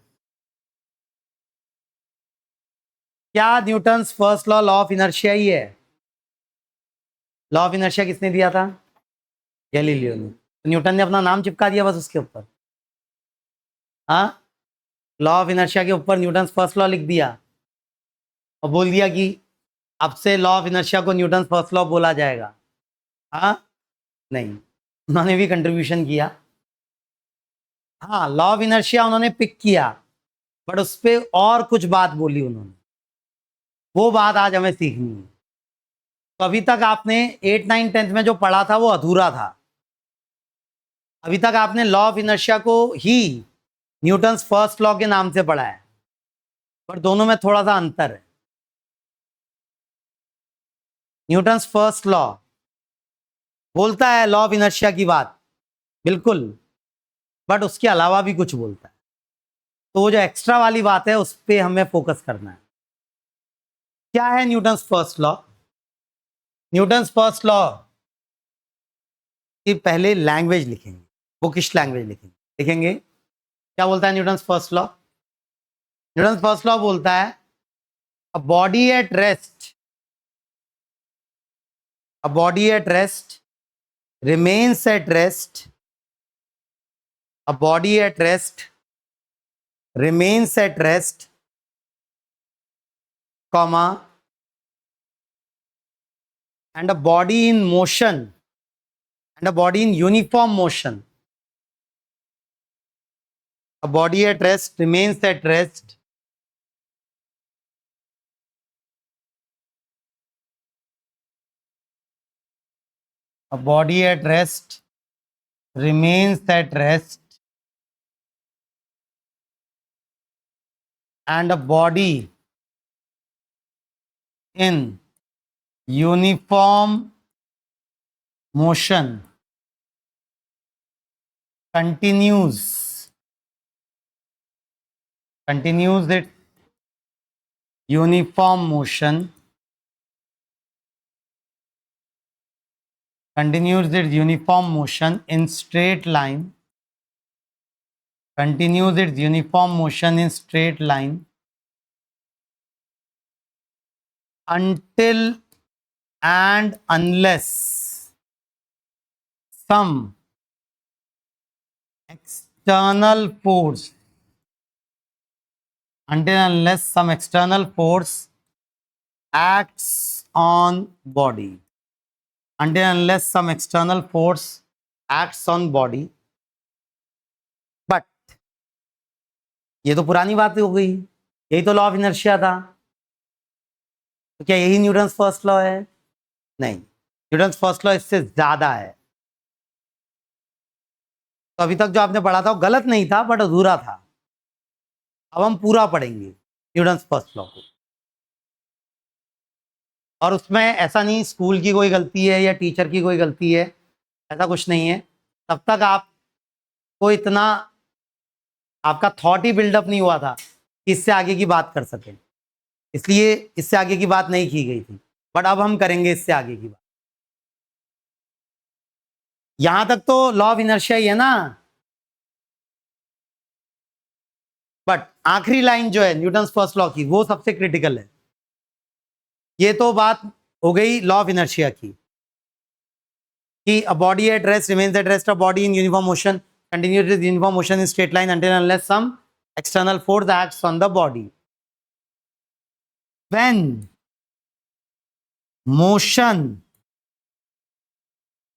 क्या Newton's first law law of inertia ही है? लॉ ऑफ इनर्शिया किसने दिया था? गैलीलियो ने। तो न्यूटन ने अपना नाम चिपका दिया बस उसके ऊपर। हाँ, लॉ ऑफ इनर्शिया के ऊपर न्यूटन्स फर्स्ट लॉ लिख दिया और बोल दिया कि अब से लॉ ऑफ इनर्शिया को न्यूटन फर्स्ट लॉ बोला जाएगा। हाँ, नहीं, उन्होंने भी कंट्रीब्यूशन किया। हाँ, लॉ ऑफ इनर्शिया उन्होंने पिक किया, बट उस पर और कुछ बात बोली उन्होंने, वो बात आज हमें सीखनी है। तो अभी तक आपने 8, 9, 10 में जो पढ़ा था वो अधूरा था। अभी तक आपने लॉ ऑफ इनर्शिया को ही न्यूटन्स फर्स्ट लॉ के नाम से पढ़ा है, पर दोनों में थोड़ा सा अंतर है। न्यूटन्स फर्स्ट लॉ बोलता है लॉ ऑफ इनर्शिया की बात बिल्कुल, बट उसके अलावा भी कुछ बोलता है। तो वो जो एक्स्ट्रा वाली बात है उस पर हमें फोकस करना है। क्या है Newton's first law? Newton's first law की पहले लैंग्वेज लिखेंगे, बुकिश लैंग्वेज लिखेंगे। क्या बोलता है Newton's first law? Newton's first law बोलता है a body at rest remains at rest, a body at rest remains at rest, comma, and a body in motion, and a body in uniform motion. A body at rest remains at rest, a body at rest remains at rest, and a body in uniform motion continues continues its uniform motion, continues its uniform motion in straight line, continues its uniform motion in straight line until and unless some external force, until unless some external force acts on body, until unless some external force acts on body. But ये तो पुरानी बात हो गई, यही तो law of inertia था, तो क्या यही न्यूटन्स फर्स्ट लॉ है? नहीं, न्यूटन्स फर्स्ट लॉ इससे ज्यादा है। तो अभी तक जो आपने पढ़ा था वो गलत नहीं था, बट अधूरा था। अब हम पूरा पढ़ेंगे न्यूटन्स फर्स्ट लॉ को, और उसमें ऐसा नहीं स्कूल की कोई गलती है या टीचर की कोई गलती है, ऐसा कुछ नहीं है। तब तक आपको इतना आपका थॉट ही बिल्डअप नहीं हुआ था कि इससे आगे की बात कर सकें, इसलिए इससे आगे की बात नहीं की गई थी, बट अब हम करेंगे इससे आगे की बात। यहां तक तो लॉ ऑफ इनर्शिया ही है ना, बट आखिरी लाइन जो है न्यूटन्स फर्स्ट लॉ की वो सबसे क्रिटिकल है। ये तो बात हो गई लॉ ऑफ इनर्शिया की कि अ body at rest remains at rest, a body in uniform motion continues its uniform motion in straight line until unless some external force acts on the body. When motion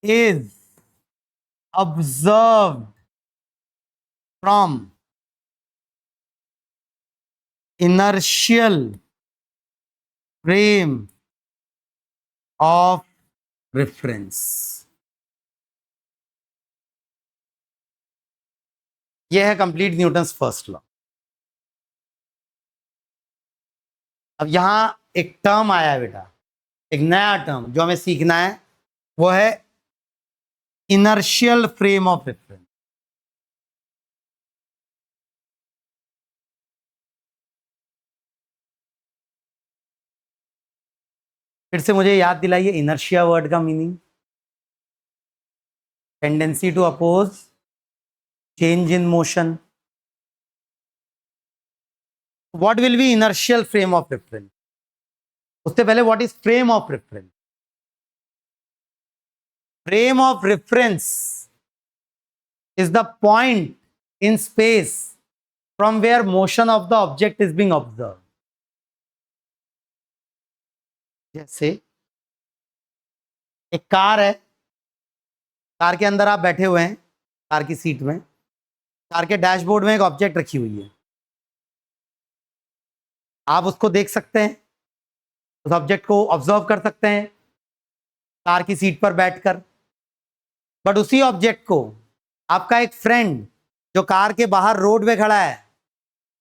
is observed from inertial frame of reference, यह है complete Newton's first law. अब यहां एक term आया है बेटा, एक नया टर्म जो हमें सीखना है, वो है इनर्शियल फ्रेम ऑफ रेफरेंस। फिर से मुझे याद दिलाइए इनर्शिया वर्ड का meaning. Tendency to oppose, change in motion. What will be inertial frame of reference? उससे पहले what is frame of reference? Frame of reference is the point in space from where motion of the object is being observed. जैसे एक car है, car के अंदर आप बैठे हुए हैं, कार की सीट में, कार के डैशबोर्ड में एक ऑब्जेक्ट रखी हुई है, आप उसको देख सकते हैं, उस ऑब्जेक्ट को ऑब्जर्व कर सकते हैं कार की सीट पर बैठकर। बट उसी ऑब्जेक्ट को आपका एक फ्रेंड जो कार के बाहर रोड में खड़ा है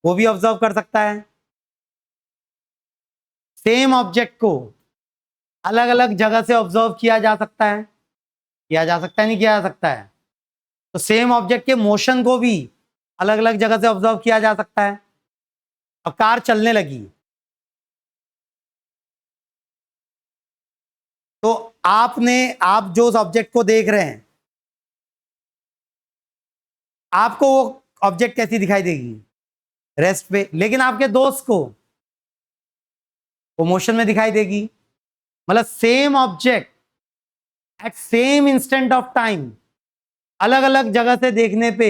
वो भी ऑब्जर्व कर सकता है। सेम ऑब्जेक्ट को अलग अलग जगह से ऑब्जर्व किया जा सकता है, नहीं किया जा सकता है? तो सेम ऑब्जेक्ट के मोशन को भी अलग अलग जगह से ऑब्जर्व किया जा सकता है। अब कार चलने लगी तो आप जो उस ऑब्जेक्ट को देख रहे हैं, आपको वो ऑब्जेक्ट कैसी दिखाई देगी? रेस्ट पे। लेकिन आपके दोस्त को वो मोशन में दिखाई देगी। मतलब same object at same instant of time अलग अलग जगह से देखने पे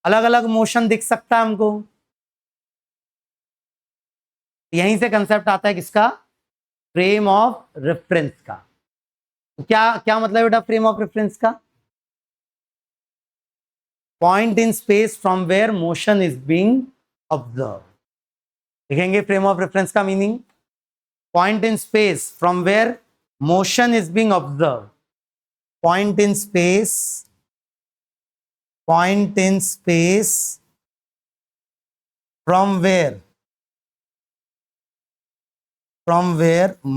अलग अलग मोशन दिख सकता है हमको। यहीं से कंसेप्ट आता है किसका? फ्रेम ऑफ रेफरेंस का। क्या क्या मतलब बेटा फ्रेम ऑफ रेफरेंस का? Point in space from where motion is being observe. लिखेंगे फ्रेम ऑफ रेफरेंस का meaning, point in space from where motion is being observe. Point in space, point in space from where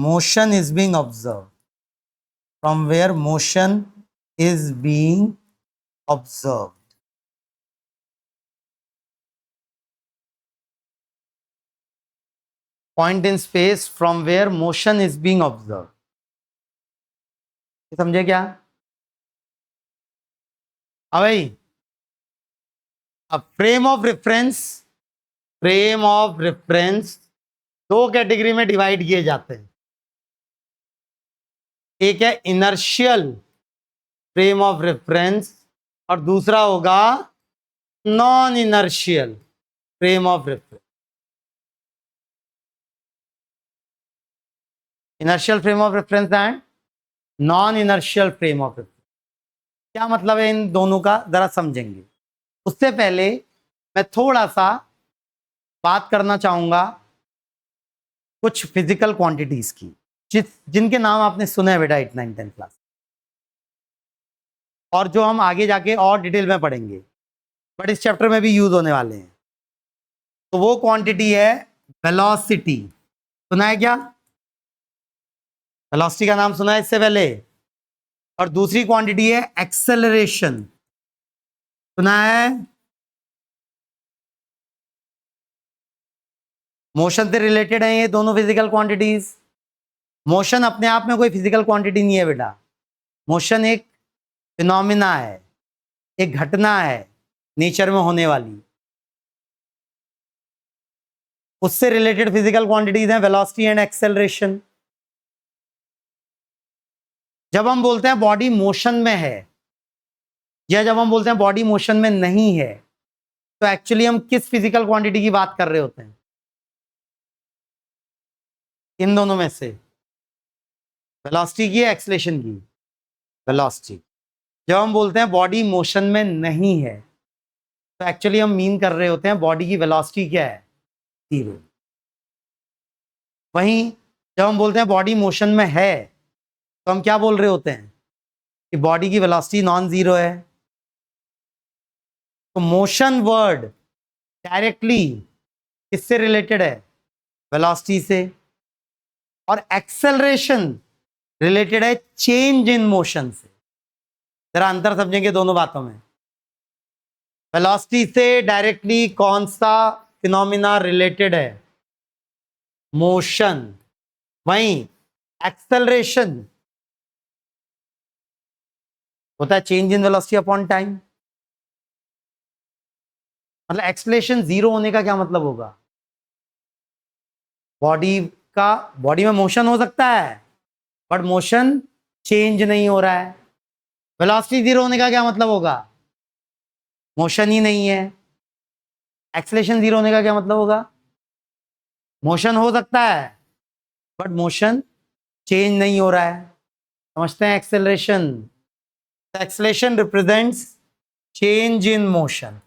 motion is being observed, from where motion is being observed। Point in space from where motion is being observe. समझे क्या? अब भाई, अब frame of reference दो category में divide किए जाते हैं। एक है इनर्शियल फ्रेम ऑफ रेफरेंस और दूसरा होगा non inertial frame of reference. Inertial frame of reference and non inertial frame of reference, क्या मतलब है इन दोनों का जरा समझेंगे। उससे पहले मैं थोड़ा सा बात करना चाहूंगा कुछ फिजिकल क्वांटिटीज की, जिनके नाम आपने सुने हैं बेटा 8, 9, 10 क्लास, और जो हम आगे जाके और डिटेल में पढ़ेंगे, बट इस चैप्टर में भी यूज होने वाले हैं। तो वो क्वांटिटी है वेलोसिटी। सुना है क्या? वेलोसिटी का नाम सुना है इससे पहले? और दूसरी क्वांटिटी है एक्सेलरेशन। सुना है? मोशन से रिलेटेड है ये दोनों फिजिकल क्वांटिटीज। मोशन अपने आप में कोई फिजिकल क्वांटिटी नहीं है बेटा। मोशन एक फिनोमिना है, एक घटना है नेचर में होने वाली। उससे रिलेटेड फिजिकल क्वांटिटीज हैं वेलोसिटी एंड एक्सेलरेशन। जब हम बोलते हैं बॉडी मोशन में है या जब हम बोलते हैं बॉडी मोशन में नहीं है, तो एक्चुअली हम किस फिजिकल क्वांटिटी की बात कर रहे होते हैं? इन दोनों में से वेलोसिटी की, एक्सेलरेशन की? वेलोसिटी। जब हम बोलते हैं बॉडी मोशन में नहीं है, तो एक्चुअली हम मीन कर रहे होते हैं बॉडी की वेलोसिटी क्या है? 0। वहीं जब हम बोलते हैं बॉडी मोशन में है, तो हम क्या बोल रहे होते हैं कि बॉडी की वेलोसिटी नॉन जीरो है। तो मोशन वर्ड डायरेक्टली किससे रिलेटेड है? वेलोसिटी से। और एक्सेलरेशन रिलेटेड है चेंज इन मोशन से। जरा अंतर समझेंगे दोनों बातों में। वेलोसिटी से डायरेक्टली कौन सा फिनोमिना रिलेटेड है? मोशन। वहीं एक्सेलरेशन होता है change in velocity upon time. मतलब एक्सेलरेशन 0 होने का क्या मतलब होगा? बॉडी में मोशन हो सकता है, बट मोशन चेंज नहीं हो रहा है। वेलोसिटी 0 होने का क्या मतलब होगा? मोशन ही नहीं है। एक्सेलरेशन 0 होने का क्या मतलब होगा? मोशन हो सकता है, बट मोशन चेंज नहीं हो रहा है। समझते हैं acceleration? Acceleration represents change in motion.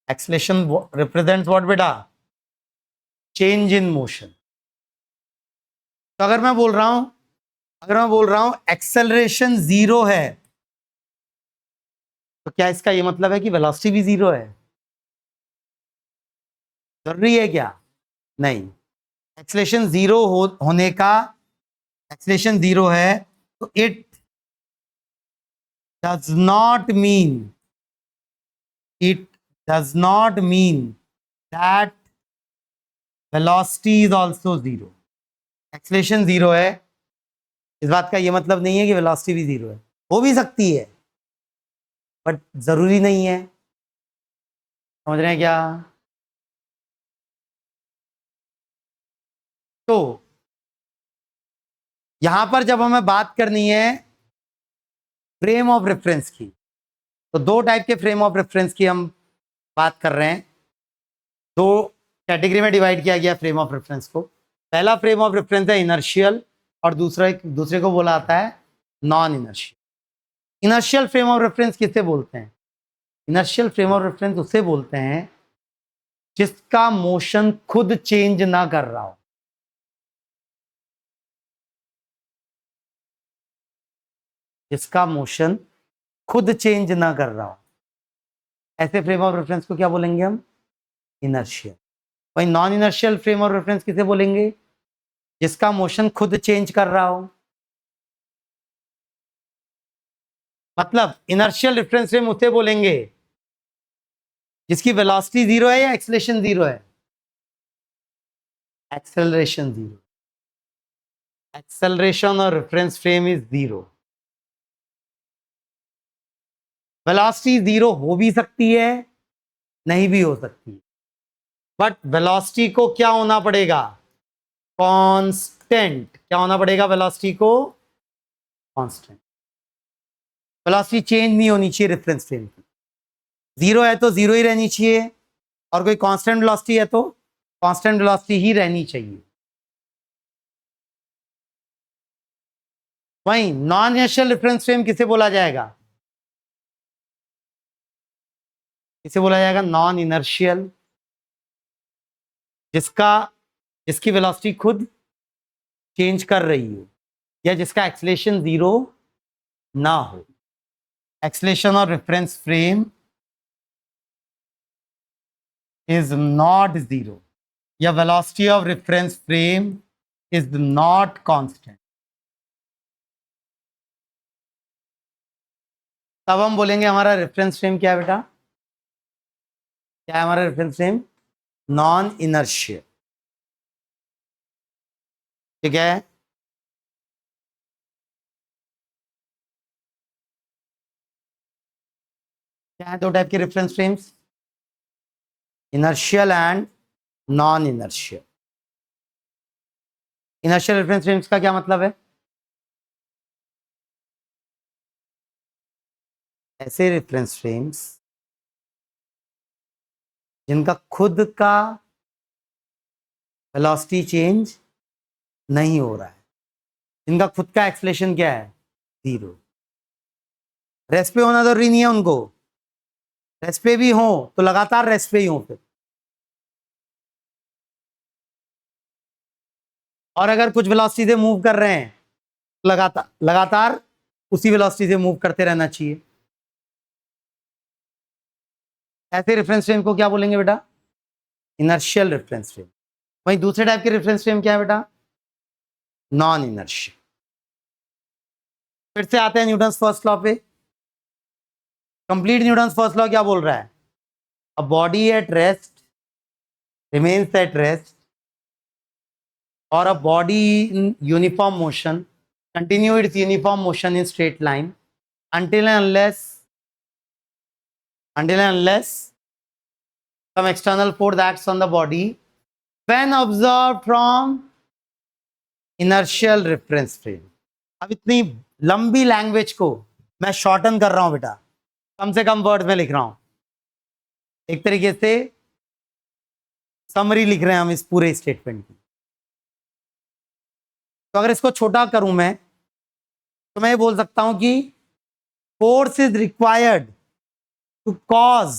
Acceleration represents what बेटा? Change in motion. तो अगर मैं बोल रहा हूं एक्सेलरेशन 0 है, तो क्या इसका ये मतलब है कि वेलोसिटी भी 0 है? जरूरी है क्या? नहीं। एक्सेलरेशन 0 होने का, एक्सेलरेशन 0 है तो it does not mean that velocity is also 0। Acceleration 0 है, इस बात का ये मतलब नहीं है कि वेलोसिटी भी 0 है। हो भी सकती है, बट जरूरी नहीं है। समझ रहे हैं क्या? तो यहां पर जब हमें बात करनी है फ्रेम ऑफ रेफरेंस की, तो दो टाइप के फ्रेम ऑफ रेफरेंस की हम बात कर रहे हैं। दो कैटेगरी में डिवाइड किया गया फ्रेम ऑफ रेफरेंस को। पहला फ्रेम ऑफ रेफरेंस है इनर्शियल और दूसरे को बोला जाता है non inertial. Inertial frame of reference किसे बोलते हैं? इनर्शियल फ्रेम ऑफ रेफरेंस उसे बोलते हैं जिसका मोशन खुद चेंज ना कर रहा हो। जिसका मोशन खुद चेंज ना कर रहा हो, ऐसे फ्रेम ऑफ रेफरेंस को क्या बोलेंगे हम? इनर्शियल। वही non inertial frame of reference किसे बोलेंगे? जिसका मोशन खुद चेंज कर रहा हो। मतलब इनर्शियल रेफरेंस फ्रेम उसे बोलेंगे जिसकी वेलोसिटी 0 है या एक्सेलरेशन 0 है। एक्सेलरेशन जीरो, एक्सेलरेशन और reference frame is zero. Velocity zero हो भी सकती है, नहीं भी हो सकती है, बट वेलोसिटी को क्या होना पड़ेगा? कांस्टेंट। क्या होना पड़ेगा वेलोसिटी को? कांस्टेंट। वेलोसिटी चेंज नहीं होनी चाहिए रेफरेंस फ्रेम की। जीरो है तो जीरो ही रहनी चाहिए, और कोई कांस्टेंट वेलोसिटी है तो कांस्टेंट वेलोसिटी ही रहनी चाहिए। वहीं नॉन इनर्शियल रेफरेंस फ्रेम किसे बोला जाएगा? किसे बोला जाएगा? नॉन इनर्शियल, जिसकी वेलोसिटी खुद चेंज कर रही हो, या जिसका एक्सेलरेशन जीरो ना हो। एक्सेलरेशन और reference frame is not zero, या velocity of reference frame is not constant। तब हम बोलेंगे हमारा रेफरेंस फ्रेम क्या है बेटा? क्या है हमारा रेफरेंस फ्रेम? Non inertial. ठीक है। क्या है दो टाइप के reference frames? Inertial and non inertial. Inertial reference frames का क्या मतलब है? ऐसे रेफरेंस फ्रेम्स जिनका खुद का वेलोसिटी चेंज नहीं हो रहा है, जिनका खुद का एक्सेलरेशन क्या है? जीरो। रेस्ट पे होना जरूरी नहीं है उनको, रेस्ट पे भी हो तो लगातार रेस्ट पे ही हो फिर। और अगर कुछ वेलोसिटी से मूव कर रहे हैं, लगातार लगातार उसी वेलोसिटी से मूव करते रहना चाहिए। ऐसे रेफरेंस फ्रेम को क्या बोलेंगे बेटा? Inertial reference frame. वहीं दूसरे टाइप के रेफरेंस फ्रेम क्या है बेटा? Non inertial. फिर से आते हैं न्यूटन्स फर्स्ट लॉ पे। कंप्लीट न्यूटन्स फर्स्ट लॉ क्या बोल रहा है? A body at rest remains at rest, और a body in uniform motion continue its uniform motion in straight line until and unless some external force acts on the body when observed from inertial reference frame। अब इतनी लंबी language को मैं shorten कर रहा हूं बेटा, कम से कम वर्ड्स में लिख रहा हूं। एक तरीके से समरी लिख रहे हैं हम इस पूरे स्टेटमेंट की। तो अगर इसको छोटा करूं मैं, तो मैं ये बोल सकता हूं कि force is required to cause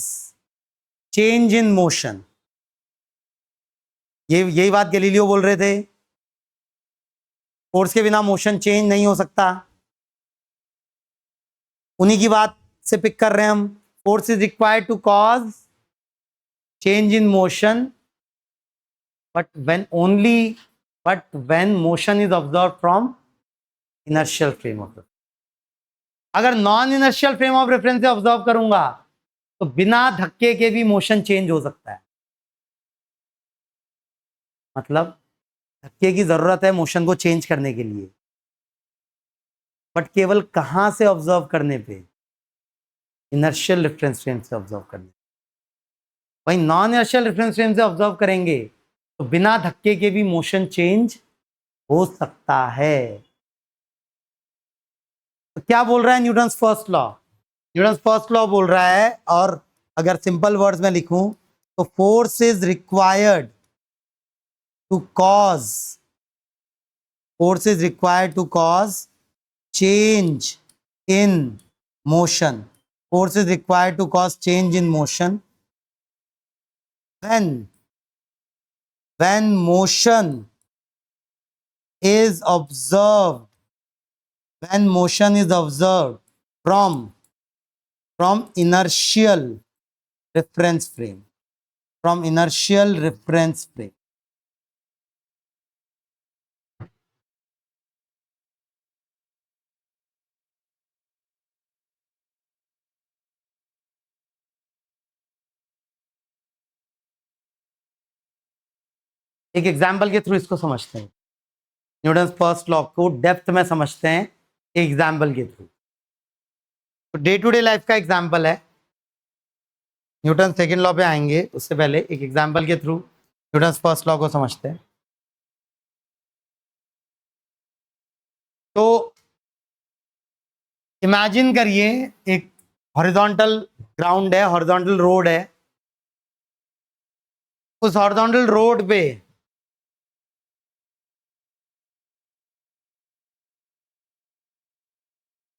change in motion. यही बात गैलीलियो बोल रहे थे, फोर्स के बिना मोशन चेंज नहीं हो सकता। उन्हीं की बात से पिक कर रहे हैं हम। Force is required to cause change in motion, but when motion is observe from inertial frame of reference. अगर non inertial frame of reference से ऑब्जर्व करूंगा तो बिना धक्के के भी मोशन चेंज हो सकता है। मतलब धक्के की जरूरत है मोशन को चेंज करने के लिए, बट केवल कहां से ऑब्जर्व करने पे? इनर्शियल रेफरेंस फ्रेम से ऑब्जर्व करने। वहीं नॉन इनर्शियल रेफरेंस फ्रेम से ऑब्जर्व करेंगे तो बिना धक्के के भी मोशन चेंज हो सकता है। तो क्या बोल रहा है Newton's first law? Newton's first law बोल रहा है, और अगर सिंपल वर्ड्स में लिखूं तो force is required to cause change in motion. Force is required to cause change in motion when motion is observed from inertial reference frame। एक example के थ्रू इसको समझते हैं। न्यूटन फर्स्ट लॉ को depth में समझते हैं एग्जाम्पल के थ्रू। तो डे टू डे लाइफ का एग्जाम्पल है, न्यूटन सेकेंड लॉ पे आएंगे उससे पहले एक एग्जाम्पल के थ्रू न्यूटन फर्स्ट लॉ को समझते हैं। तो इमेजिन करिए एक हॉरिजॉन्टल ग्राउंड है, हॉरिजॉन्टल रोड है। उस हॉरिजॉन्टल रोड पे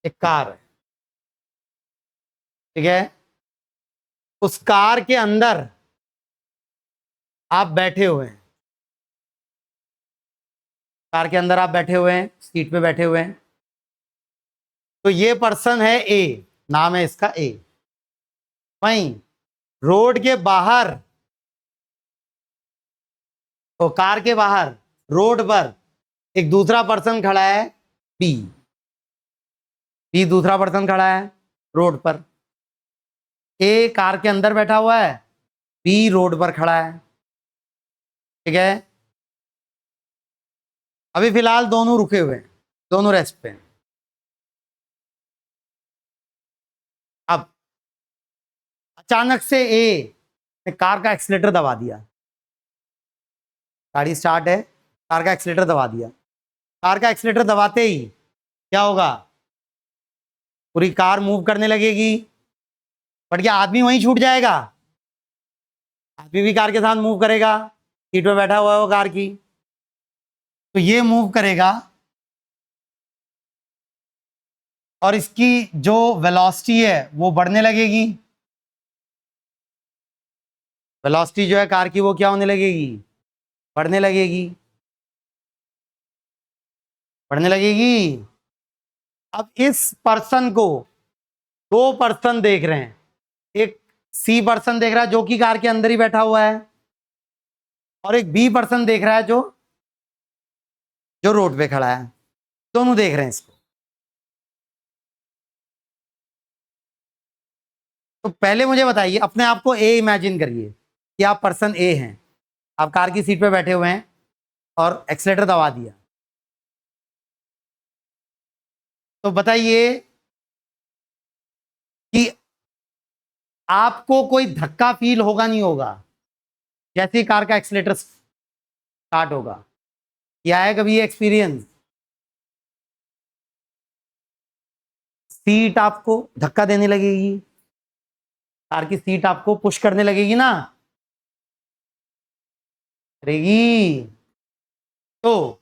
एक कार है, ठीक है। उस कार के अंदर आप बैठे हुए हैं, कार के अंदर आप बैठे हुए हैं, सीट पे बैठे हुए हैं। तो ये पर्सन है ए, नाम है इसका ए। वहीं रोड के बाहर, तो कार के बाहर रोड पर एक दूसरा पर्सन खड़ा है बी। बी दूसरा पर्सन खड़ा है रोड पर। ए कार के अंदर बैठा हुआ है, बी रोड पर खड़ा है, ठीक है। अभी फिलहाल दोनों रुके हुए हैं, दोनों रेस्ट पे हैं। अब अचानक से ए ने कार का एक्सीलेटर दबा दिया। गाड़ी स्टार्ट है, कार का एक्सीलेटर दबा दिया। कार का एक्सीलेटर दबाते ही क्या होगा, पूरी कार मूव करने लगेगी। बट क्या आदमी वहीं छूट जाएगा? आदमी भी कार के साथ मूव करेगा, सीट पे बैठा हुआ है वो कार की। तो ये मूव करेगा और इसकी जो वेलोसिटी है वो बढ़ने लगेगी। वेलोसिटी जो है कार की वो क्या होने लगेगी, बढ़ने लगेगी, बढ़ने लगेगी। अब इस पर्सन को दो पर्सन देख रहे हैं। एक सी पर्सन देख रहा है जो कि कार के अंदर ही बैठा हुआ है, और एक बी पर्सन देख रहा है जो जो रोड पे खड़ा है। दोनों देख रहे हैं इसको। तो पहले मुझे बताइए, अपने आप को ए इमेजिन करिए कि आप पर्सन ए हैं, आप कार की सीट पे बैठे हुए हैं और एक्सीलेटर दबा दिया। तो बताइए कि आपको कोई धक्का फील होगा नहीं होगा जैसे ही कार का एक्सीलेटर स्टार्ट होगा? क्या है कभी ये एक्सपीरियंस? सीट आपको धक्का देने लगेगी, कार की सीट आपको पुश करने लगेगी ना, करेगी। तो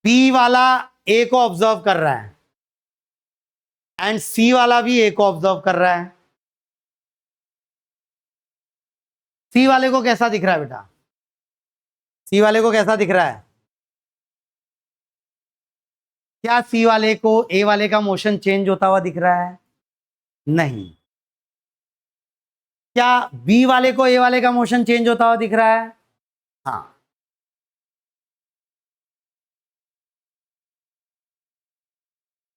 बी वाला ए को ऑब्जर्व कर रहा है एंड सी वाला भी ए को ऑब्जर्व कर रहा है। सी वाले को कैसा दिख रहा है बेटा? सी वाले को कैसा दिख रहा है? क्या सी वाले को ए वाले का मोशन चेंज होता हुआ दिख रहा है? नहीं। क्या बी वाले को ए वाले का मोशन चेंज होता हुआ दिख रहा है? हाँ।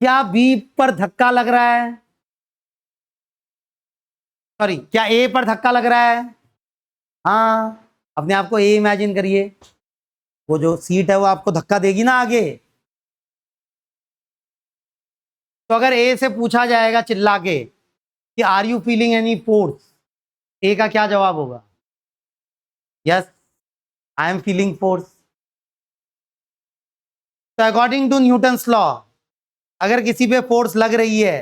क्या बी पर धक्का लग रहा है? सॉरी, क्या ए पर धक्का लग रहा है? हाँ। अपने आप को ए इमेजिन करिए, वो जो सीट है वो आपको धक्का देगी ना आगे। तो अगर ए से पूछा जाएगा चिल्ला के कि are you feeling any force, A का क्या जवाब होगा? Yes, I am feeling force. तो अकॉर्डिंग टू न्यूटन्स लॉ, अगर किसी पे फोर्स लग रही है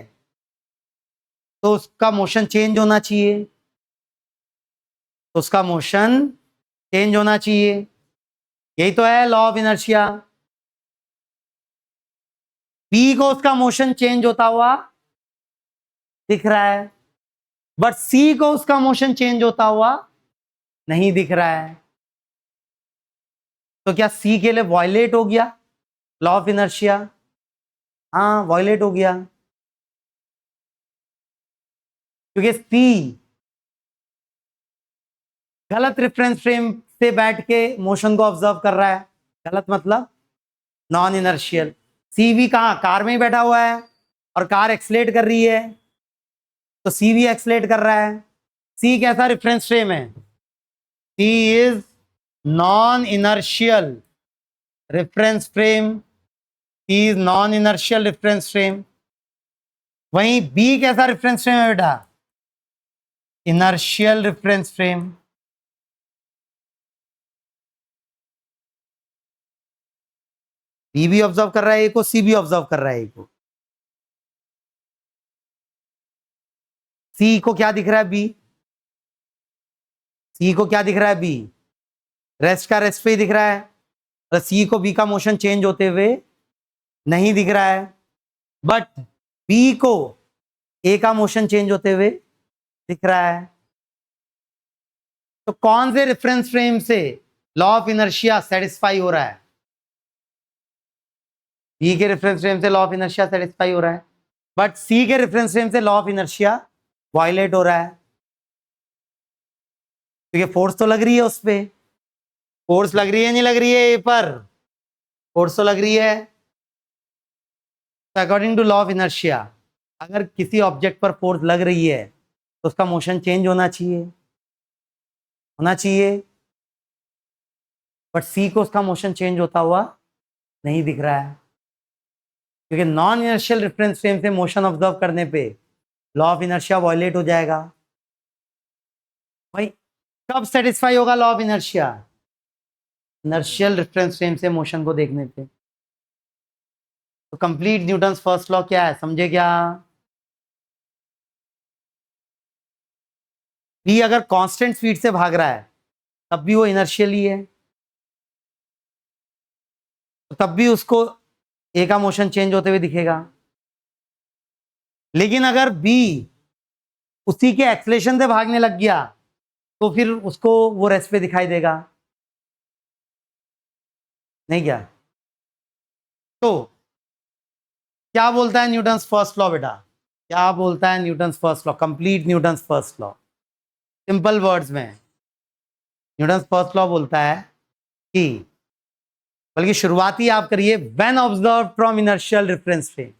तो उसका मोशन चेंज होना चाहिए, तो उसका मोशन चेंज होना चाहिए। यही तो है लॉ ऑफ इनर्शिया। बी को उसका मोशन चेंज होता हुआ दिख रहा है, बट सी को उसका मोशन चेंज होता हुआ नहीं दिख रहा है। तो क्या सी के लिए वायलेट हो गया लॉ ऑफ इनर्शिया? हाँ, वायलेट हो गया, क्योंकि सी गलत रेफरेंस फ्रेम से बैठ के मोशन को ऑब्जर्व कर रहा है। गलत मतलब नॉन इनर्शियल। सी भी कहाँ, कार में ही बैठा हुआ है और कार एक्सलेट कर रही है, तो सी भी एक्सलेट कर रहा है। सी कैसा रेफरेंस फ्रेम है? C is non inertial reference frame, C is non inertial reference frame. वहीं बी कैसा रेफरेंस फ्रेम है बेटा? Inertial reference frame. बी भी ऑब्जर्व कर रहा है ए को, सी भी ऑब्जर्व कर रहा है ए को। सी को क्या दिख रहा है? बी, सी को क्या दिख रहा है? बी, रेस्ट का रेस्ट पे ही दिख रहा है, और सी को बी का मोशन चेंज होते हुए नहीं दिख रहा है। बट बी को ए का मोशन चेंज होते हुए दिख रहा है। तो कौन से रेफरेंस फ्रेम से लॉ ऑफ इनर्शिया सेटिस्फाई हो रहा है? बी के रेफरेंस फ्रेम से लॉ ऑफ इनर्शिया सेटिस्फाई हो रहा है, बट सी के रेफरेंस फ्रेम से लॉ ऑफ इनर्शिया वायलेट हो रहा है, क्योंकि फोर्स तो लग रही है उस पे। फोर्स लग रही है नहीं लग रही है ए पर? फोर्स तो लग रही है। According to law of inertia अगर किसी ऑब्जेक्ट पर फोर्स लग रही है तो उसका मोशन चेंज होना चाहिए, होना चाहिए। बट सी को उसका मोशन चेंज होता हुआ नहीं दिख रहा है, क्योंकि नॉन इनर्शियल रेफरेंस फ्रेम से मोशन ऑब्जर्व करने पे लॉ ऑफ इनर्शिया वायलेट हो जाएगा। भाई कब सेटिस्फाई होगा law of inertia? Inertial reference frame से मोशन को देखने पे। तो कंप्लीट न्यूटन्स फर्स्ट लॉ क्या है, समझे क्या? बी अगर कांस्टेंट स्पीड से भाग रहा है तब भी वो इनर्शियल ही है, तो तब भी उसको ए का मोशन चेंज होते हुए दिखेगा। लेकिन अगर बी उसी के एक्सलेशन से भागने लग गया तो फिर उसको वो रेस्ट पे दिखाई देगा, नहीं क्या? तो क्या बोलता है न्यूटन्स फर्स्ट लॉ बेटा? क्या बोलता है Newton's first law? Complete Newton's first law simple words में। न्यूटन्स फर्स्ट लॉ बोलता है कि, बल्कि शुरुआती आप करिए, when observe from inertial reference frame.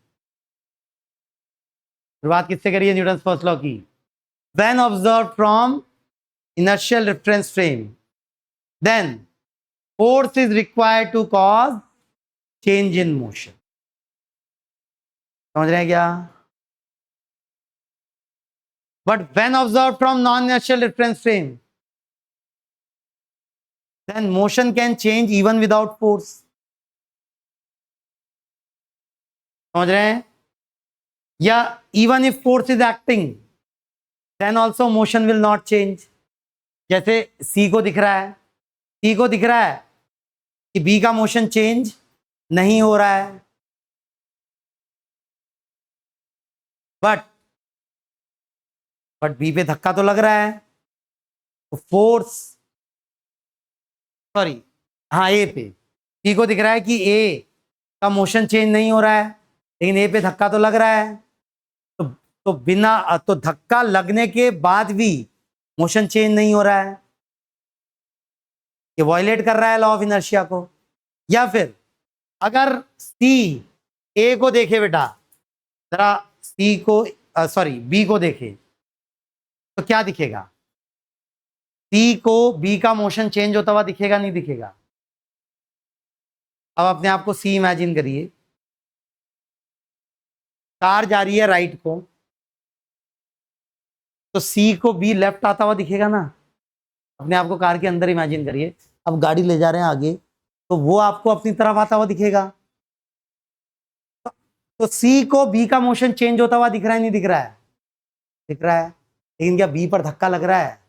शुरुआत किससे करिए न्यूटन्स फर्स्ट लॉ की? When observe from inertial reference frame, then force is required to cause change in motion. समझ रहे हैं क्या? But when observed from non-inertial reference frame, then motion can change even without force. समझ रहे हैं? या even if force is acting, then also motion will not change. जैसे C को दिख रहा है, C को दिख रहा है कि B का मोशन चेंज नहीं हो रहा है, बट बी पे धक्का तो लग रहा है, तो फोर्स, सॉरी हाँ ए पे, सी को दिख रहा है कि ए का मोशन चेंज नहीं हो रहा है, लेकिन ए पे धक्का तो लग रहा है, तो बिना, तो धक्का लगने के बाद भी मोशन चेंज नहीं हो रहा है, ये वायलेट कर रहा है लॉ ऑफ इनर्शिया को। या फिर अगर सी ए को देखे बेटा, जरा सी को, सॉरी बी को देखे, तो क्या दिखेगा? सी को बी का मोशन चेंज होता हुआ दिखेगा, नहीं दिखेगा? अब अपने आप को सी इमेजिन करिए, कार जा रही है राइट को, तो सी को बी लेफ्ट आता हुआ दिखेगा ना? अपने आप को कार के अंदर इमेजिन करिए, अब गाड़ी ले जा रहे हैं आगे, तो वो आपको अपनी तरफ आता हुआ दिखेगा। तो सी को बी का मोशन चेंज होता हुआ दिख रहा है, नहीं दिख रहा है? दिख रहा है। लेकिन क्या बी पर धक्का लग रहा है?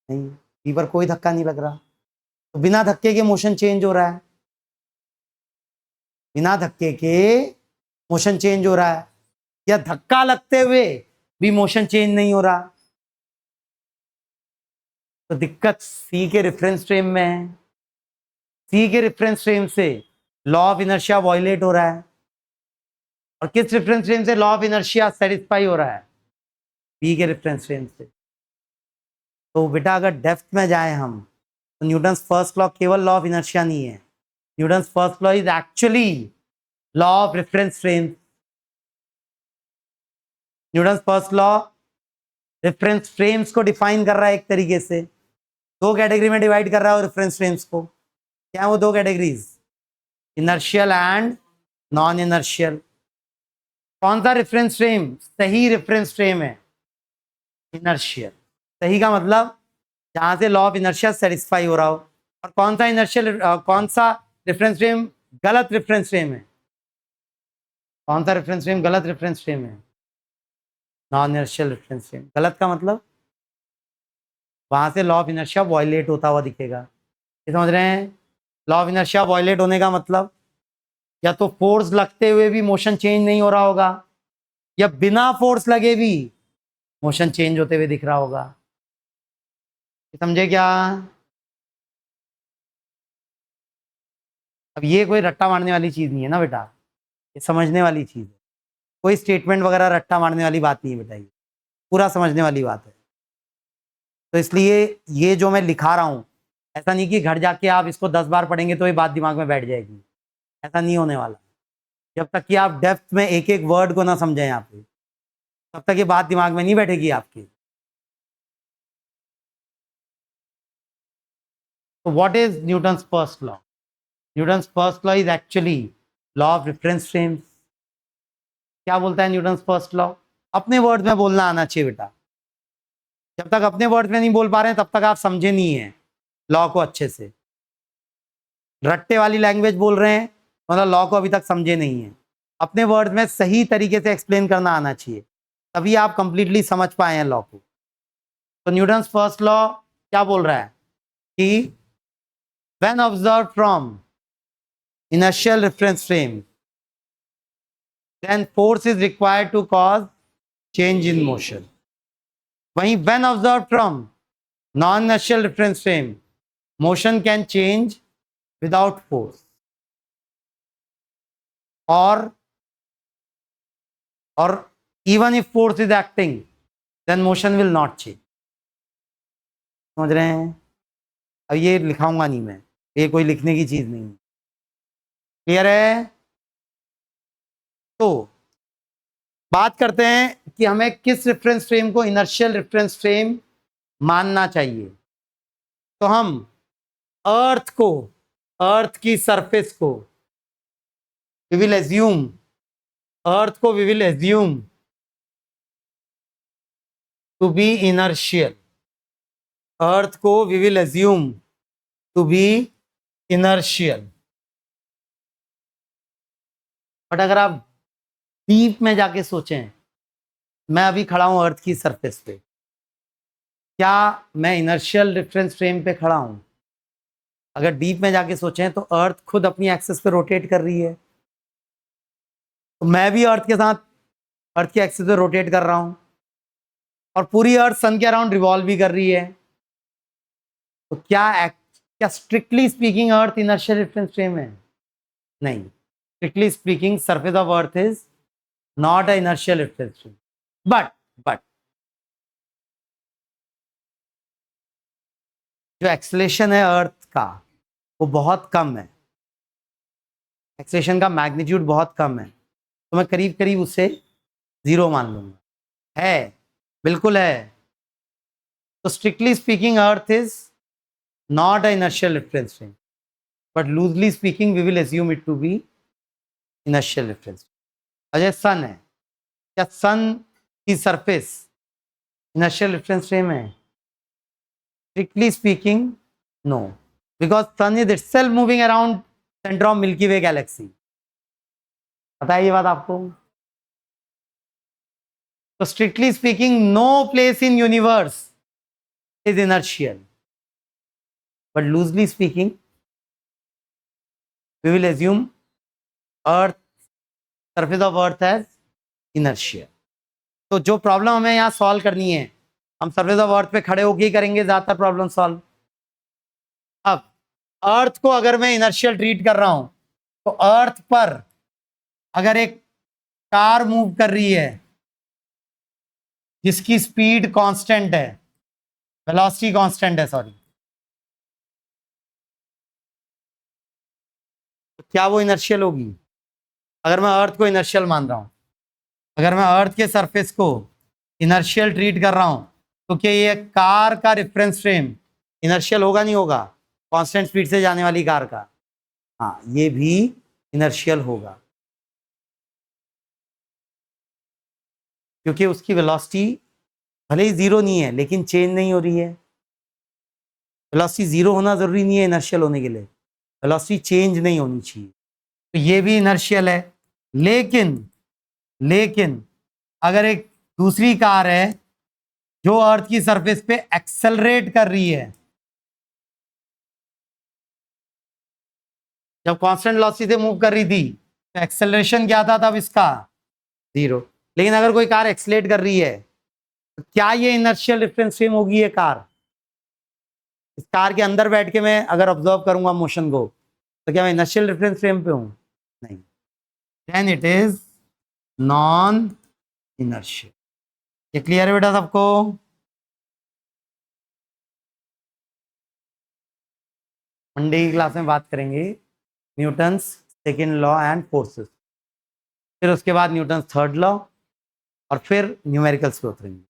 नहीं, बी पर कोई धक्का नहीं लग रहा, तो बिना धक्के के मोशन चेंज हो रहा है, बिना धक्के के मोशन चेंज हो रहा है, या धक्का लगते हुए भी मोशन चेंज नहीं हो रहा। तो दिक्कत सी के रेफरेंस फ्रेम में है, सी के रेफरेंस फ्रेम से लॉ ऑफ इनर्शिया वायलेट हो रहा है, और किस रेफरेंस फ्रेम से लॉ ऑफ इनर्शिया सेटिस्फाई हो रहा है? बी के रेफरेंस फ्रेम से। तो बेटा अगर डेप्थ में जाए हम, तो न्यूटन्स फर्स्ट लॉ केवल लॉ ऑफ इनर्शिया नहीं है, Newton's first law is actually law of reference frame. Newton's first law reference frames को डिफाइन कर रहा है एक तरीके से, दो कैटेगरी में डिवाइड कर रहा है रेफरेंस फ्रेम्स को। क्या है वो दो categories? Inertial and non inertial. कौन सा रेफरेंस फ्रेम सही रेफरेंस फ्रेम है? इनर्शियल। सही का मतलब जहां से लॉ ऑफ इनर्शिया सेटिस्फाई हो रहा हो। और कौन सा इनर्शियल कौन सा रेफरेंस फ्रेम गलत रेफरेंस फ्रेम है? कौन सा रेफरेंस फ्रेम गलत रेफरेंस फ्रेम है? Non inertial reference frame. गलत का मतलब वहां से लॉ ऑफ इनर्शिया वायलेट होता हुआ दिखेगा। ये समझ रहे हैं? लॉ ऑफ इनर्शिया वायलेट होने का मतलब या तो फोर्स लगते हुए भी मोशन चेंज नहीं हो रहा होगा, या बिना फोर्स लगे भी मोशन चेंज होते हुए दिख रहा होगा। समझे क्या? अब ये कोई रट्टा मारने वाली चीज नहीं है ना बेटा, ये समझने वाली चीज है। कोई स्टेटमेंट वगैरह रट्टा मारने वाली बात नहीं है बेटा, ये पूरा समझने वाली बात है। तो इसलिए ये जो मैं लिखा रहा हूं, ऐसा नहीं कि घर जाके आप इसको 10 बार पढ़ेंगे तो ये बात दिमाग में बैठ जाएगी, ऐसा नहीं होने वाला। जब तक कि आप डेप्थ में एक एक वर्ड को ना समझें यहाँ पे, तब तक ये बात दिमाग में नहीं बैठेगी आपकी। तो what is Newton's first law? Newton's first law is actually law of reference frames. क्या बोलता है न्यूटन्स फर्स्ट लॉ? अपने वर्ड में बोलना आना चाहिए बेटा। जब तक अपने वर्ड में नहीं बोल पा रहे हैं तब तक आप समझे नहीं है लॉ को अच्छे से। रट्टे वाली लैंग्वेज बोल रहे हैं मतलब लॉ को अभी तक समझे नहीं है। अपने वर्ड में सही तरीके से एक्सप्लेन करना आना चाहिए, तभी आप कंप्लीटली समझ पाए हैं लॉ को। तो न्यूटन्स फर्स्ट लॉ क्या बोल रहा है कि when observe from inertial reference frame then force is required to cause change in motion. वहीं when observe from non inertial reference frame motion can change without force, or even if force is acting then motion will not change। समझ रहे हैं? अब ये लिखाऊंगा नहीं मैं, ये कोई लिखने की चीज नहीं है। क्लियर है? तो बात करते हैं कि हमें किस रेफरेंस फ्रेम को इनर्शियल रेफरेंस फ्रेम मानना चाहिए। तो हम अर्थ को, अर्थ की सरफेस को we will assume, अर्थ को we will assume to be inertial। अर्थ को we will assume to be inertial। But अगर आप डीप में जाके सोचें, मैं अभी खड़ा हूं अर्थ की सरफेस पे, क्या मैं इनर्शियल रेफरेंस फ्रेम पे खड़ा हूं? अगर डीप में जाके सोचें तो अर्थ खुद अपनी एक्सिस पे रोटेट कर रही है, तो मैं भी अर्थ के साथ अर्थ की एक्सिस पे रोटेट कर रहा हूं, और पूरी अर्थ सन के अराउंड रिवॉल्व भी कर रही है। तो क्या स्ट्रिक्टली स्पीकिंग अर्थ इनर्शियल रेफरेंस फ्रेम है? नहीं, strictly speaking surface of earth is not a inertial reference frame. But जो एक्सेलेरेशन है अर्थ का वो बहुत कम है, एक्सेलेरेशन का मैग्नीट्यूड बहुत कम है, तो मैं करीब करीब उसे 0 मान लूंगा। है, बिल्कुल है। तो strictly speaking earth is not a inertial reference frame, but loosely speaking we will assume it to be inertial reference। Ajay sun है, क्या सन की सरफेस इनर्शियल रेफरेंस फ्रेम है? Strictly speaking no, because sun is itself moving around centre of Milky Way galaxy. पता है ये बात आपको? तो strictly speaking no place in universe is inertial, but loosely speaking we will assume earth, surface of earth as inertia। तो जो problem हमें यहाँ सॉल्व करनी है, हम सरफेस ऑफ अर्थ पे खड़े होके ही करेंगे ज्यादातर प्रॉब्लम सॉल्व। अब अर्थ को अगर मैं इनर्शियल ट्रीट कर रहा हूं, तो अर्थ पर अगर एक कार मूव कर रही है जिसकी स्पीड कांस्टेंट है, वेलोसिटी कांस्टेंट है, सॉरी, तो क्या वो इनर्शियल होगी? अगर मैं अर्थ को इनर्शियल मान रहा हूं, अगर मैं अर्थ के सरफेस को इनर्शियल ट्रीट कर रहा हूं, तो क्या ये कार का रेफरेंस फ्रेम इनर्शियल होगा नहीं होगा, कांस्टेंट स्पीड से जाने वाली कार का, हाँ ये भी इनर्शियल होगा, क्योंकि उसकी वेलोसिटी भले ही जीरो नहीं है लेकिन चेंज नहीं हो रही है। वेलोसिटी जीरो होना जरूरी नहीं है इनर्शियल होने के लिए, वेलोसिटी चेंज नहीं होनी चाहिए, तो ये भी इनर्शियल है। लेकिन अगर एक दूसरी कार है जो अर्थ की सरफेस पे एक्सेलरेट कर रही है, जब कांस्टेंट वेलोसिटी से मूव कर रही थी तो एक्सेलरेशन क्या था तब इसका, जीरो। लेकिन अगर कोई कार एक्सेलरेट कर रही है तो क्या ये इनर्शियल रिफरेंस फ्रेम होगी ये कार? इस कार के अंदर बैठ के मैं अगर ऑब्जर्व करूंगा मोशन को तो क्या मैं इनर्शियल रेफरेंस फ्रेम पे हूं? नहीं, then it is non inertial. ये क्लियर है बेटा सबको? मंडे की क्लास में बात करेंगे Newton's second law and forces, फिर उसके बाद न्यूटन्स थर्ड लॉ, और फिर न्यूमेरिकल्स पे उतरेंगे।